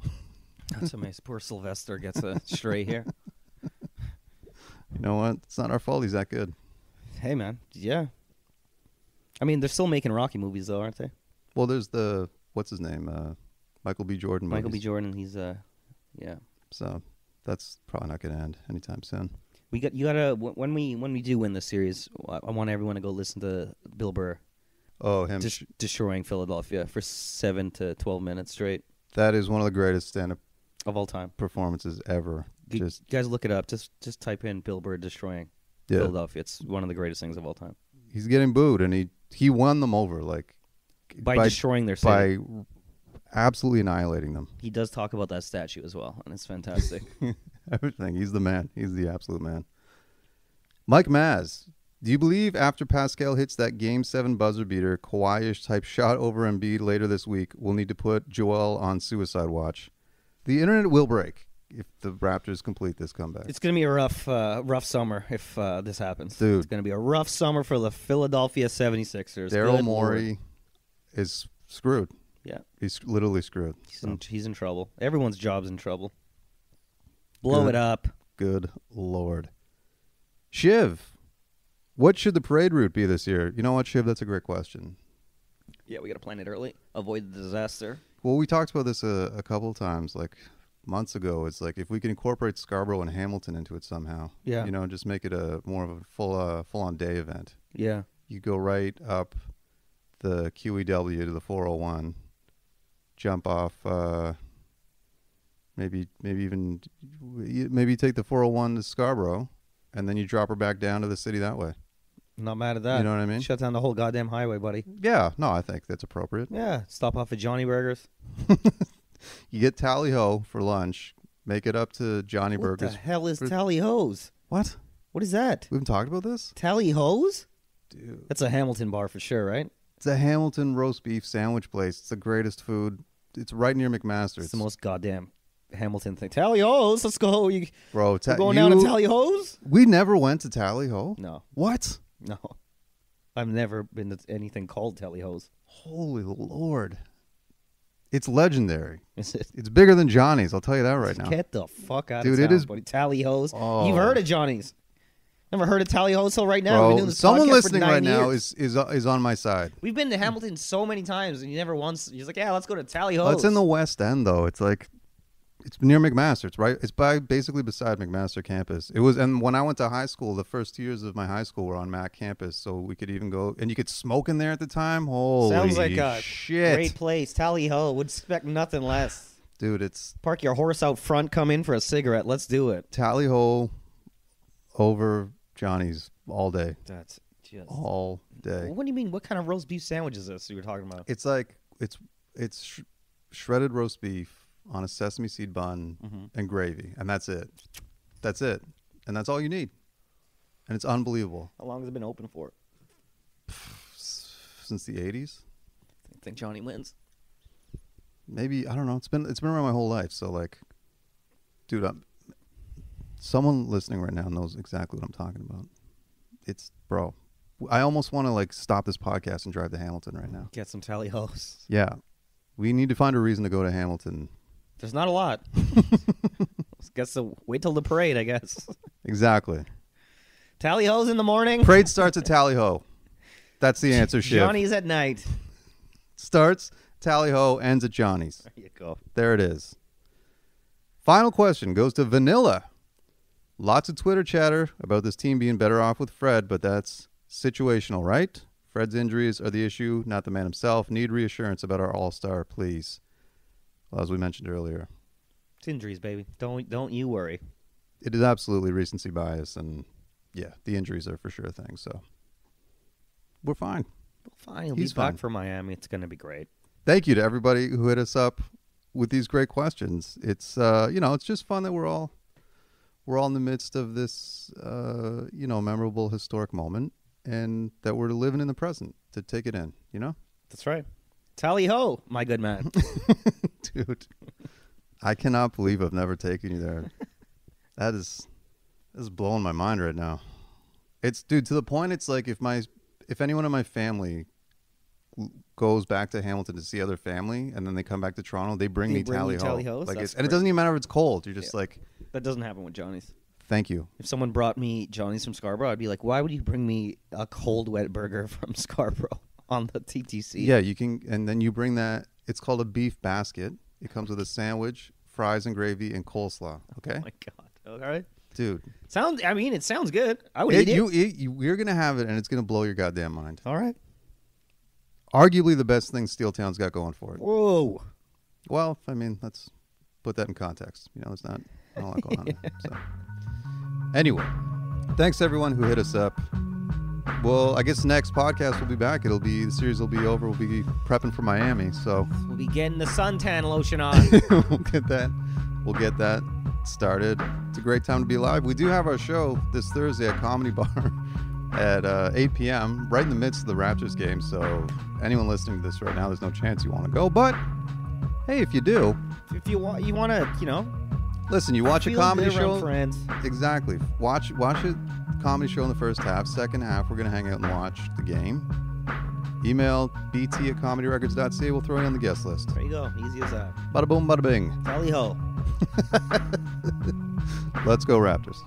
That's amazing. Poor Sylvester gets a stray here. You know what? It's not our fault he's that good. Hey, man. Yeah. I mean, they're still making Rocky movies, though, aren't they? Well, there's what's his name? Michael B. Jordan movies. Michael B. Jordan, he's, yeah. So that's probably not going to end anytime soon. You gotta when we do win this series, I want everyone to go listen to Bill Burr. Oh, him destroying Philadelphia for 7 to 12 minutes straight. That is one of the greatest stand-up of all time performances ever. You guys look it up. Just type in Bill Burr destroying Philadelphia. It's one of the greatest things of all time. He's getting booed, and he won them over by destroying their city. By absolutely annihilating them. He does talk about that statue as well, and it's fantastic. Everything. He's the man. He's the absolute man. Mike Maz, do you believe after Pascal hits that Game 7 buzzer beater, Kawhi-ish type shot over Embiid later this week, we'll need to put Joel on suicide watch? The internet will break if the Raptors complete this comeback. It's going to be a rough summer if this happens. Dude. It's going to be a rough summer for the Philadelphia 76ers. Daryl Morey is screwed. Yeah. He's literally screwed. He's in trouble. Everyone's job's in trouble. Blow it up. Good Lord. Shiv, what should the parade route be this year? You know what, Shiv? That's a great question. Yeah, we got to plan it early. Avoid the disaster. Well, we talked about this a couple of times, like months ago. It's like if we can incorporate Scarborough and Hamilton into it somehow. Yeah. You know, just make it a more of a full-on day event. Yeah. You go right up the QEW to the 401, jump off, maybe take the 401 to Scarborough, and then you drop her back down to the city that way. Not mad at that. You know what I mean? Shut down the whole goddamn highway, buddy. Yeah, no, I think that's appropriate. Yeah, stop off at Johnny Burgers. You get Tally Ho for lunch, make it up to Johnny Burgers. What the hell is Tally Ho's? What? What is that? We haven't talked about this? Tally Ho's? Dude. That's a Hamilton bar for sure, right? It's a Hamilton roast beef sandwich place. It's the greatest food. It's right near McMaster. It's the most goddamn Hamilton thing. Tally Ho's, let's go. Bro, we're going down to Tally Ho's? We never went to Tally Ho? No. What? No. I've never been to anything called Tally Ho's. Holy Lord. It's legendary. Is it? It's bigger than Johnny's, I'll tell you that right now. Get the fuck out Dude, of town, it is, buddy. Tally Ho's. Oh. You've heard of Johnny's. Never heard of Tally Ho's till right now. Bro, We've been doing this someone podcast listening for 9 right now years. is on my side. We've been to Hamilton so many times, and you never once. He's like, yeah, let's go to Tally Ho's. It's in the West End, though. It's like, it's near McMaster. It's right. It's basically beside McMaster campus. It was, and when I went to high school, the first 2 years of my high school were on Mac campus, so we could even go, and you could smoke in there at the time. Holy Sounds like a shit. great place. Tally Ho. Would expect nothing less. Dude, it's Park your horse out front, come in for a cigarette. Let's do it. Tally Ho over Johnny's all day. That's just all day. What do you mean? What kind of roast beef sandwich is this you were talking about? It's like it's shredded roast beef on a sesame seed bun Mm-hmm. and gravy, and that's it. That's it. And that's all you need. And it's unbelievable. How long has it been open for? Since the 80s? I think Johnny wins. Maybe, I don't know. It's been around my whole life. So, like, dude, someone listening right now knows exactly what I'm talking about. It's, bro, I almost want to, like, stop this podcast and drive to Hamilton right now. Get some tally hos. Yeah. We need to find a reason to go to Hamilton. There's not a lot. Guess wait till the parade, I guess. Exactly. Tally hos in the morning. Parade starts at Tally Ho. That's the answer, Shiv. Johnny's at night. Starts, Tally Ho, ends at Johnny's. There you go. There it is. Final question goes to Vanilla. Lots of Twitter chatter about this team being better off with Fred, but that's situational, right? Fred's injuries are the issue, not the man himself. Need reassurance about our all-star, please. Well, as we mentioned earlier. It's injuries, baby. Don't you worry. It is absolutely recency bias, and yeah, the injuries are for sure a thing, so we're fine. Fine, he'll He's be back fine. for Miami. It's going to be great. Thank you to everybody who hit us up with these great questions. It's it's just fun that we're all in the midst of this memorable historic moment, and that we're living in the present to take it in, That's right. Tally ho, my good man. Dude, I cannot believe I've never taken you there. That is blowing my mind right now. It's, dude, to the point it's like if anyone in my family goes back to Hamilton to see other family and then they come back to Toronto, they bring me tally ho. hos? Like That's and it doesn't even matter if it's cold. You're just like, That doesn't happen with Johnny's. thank you. If someone brought me Johnny's from Scarborough, I'd be like, why would you bring me a cold, wet burger from Scarborough on the TTC? Yeah, you can, and then you bring that. It's called a beef basket. It comes with a sandwich, fries and gravy, and coleslaw. Okay, Oh, my God. All right. dude. It sounds good. I would eat it. You're gonna have it, and it's gonna blow your goddamn mind. All right. Arguably the best thing Steeltown's got going for it. Whoa. Well, I mean, let's put that in context. It's not a lot going on there. So. Anyway, thanks to everyone who hit us up. Well, I guess the next podcast will be back. The series will be over. We'll be prepping for Miami, so We'll be getting the suntan lotion on. we'll get that started. It's a great time to be alive. We do have our show this Thursday at Comedy Bar at 8 p.m. right in the midst of the Raptors game. So anyone listening to this right now, there's no chance you want to go. But hey, if you do, If you want to, listen. You watch a feel comedy good around show. friends. Exactly. Watch a comedy show in the first half. Second half, we're gonna hang out and watch the game. Email bt@comedyrecords.ca. We'll throw you on the guest list. There you go. Easy as that. Bada boom, bada bing. Tally ho. Let's go Raptors.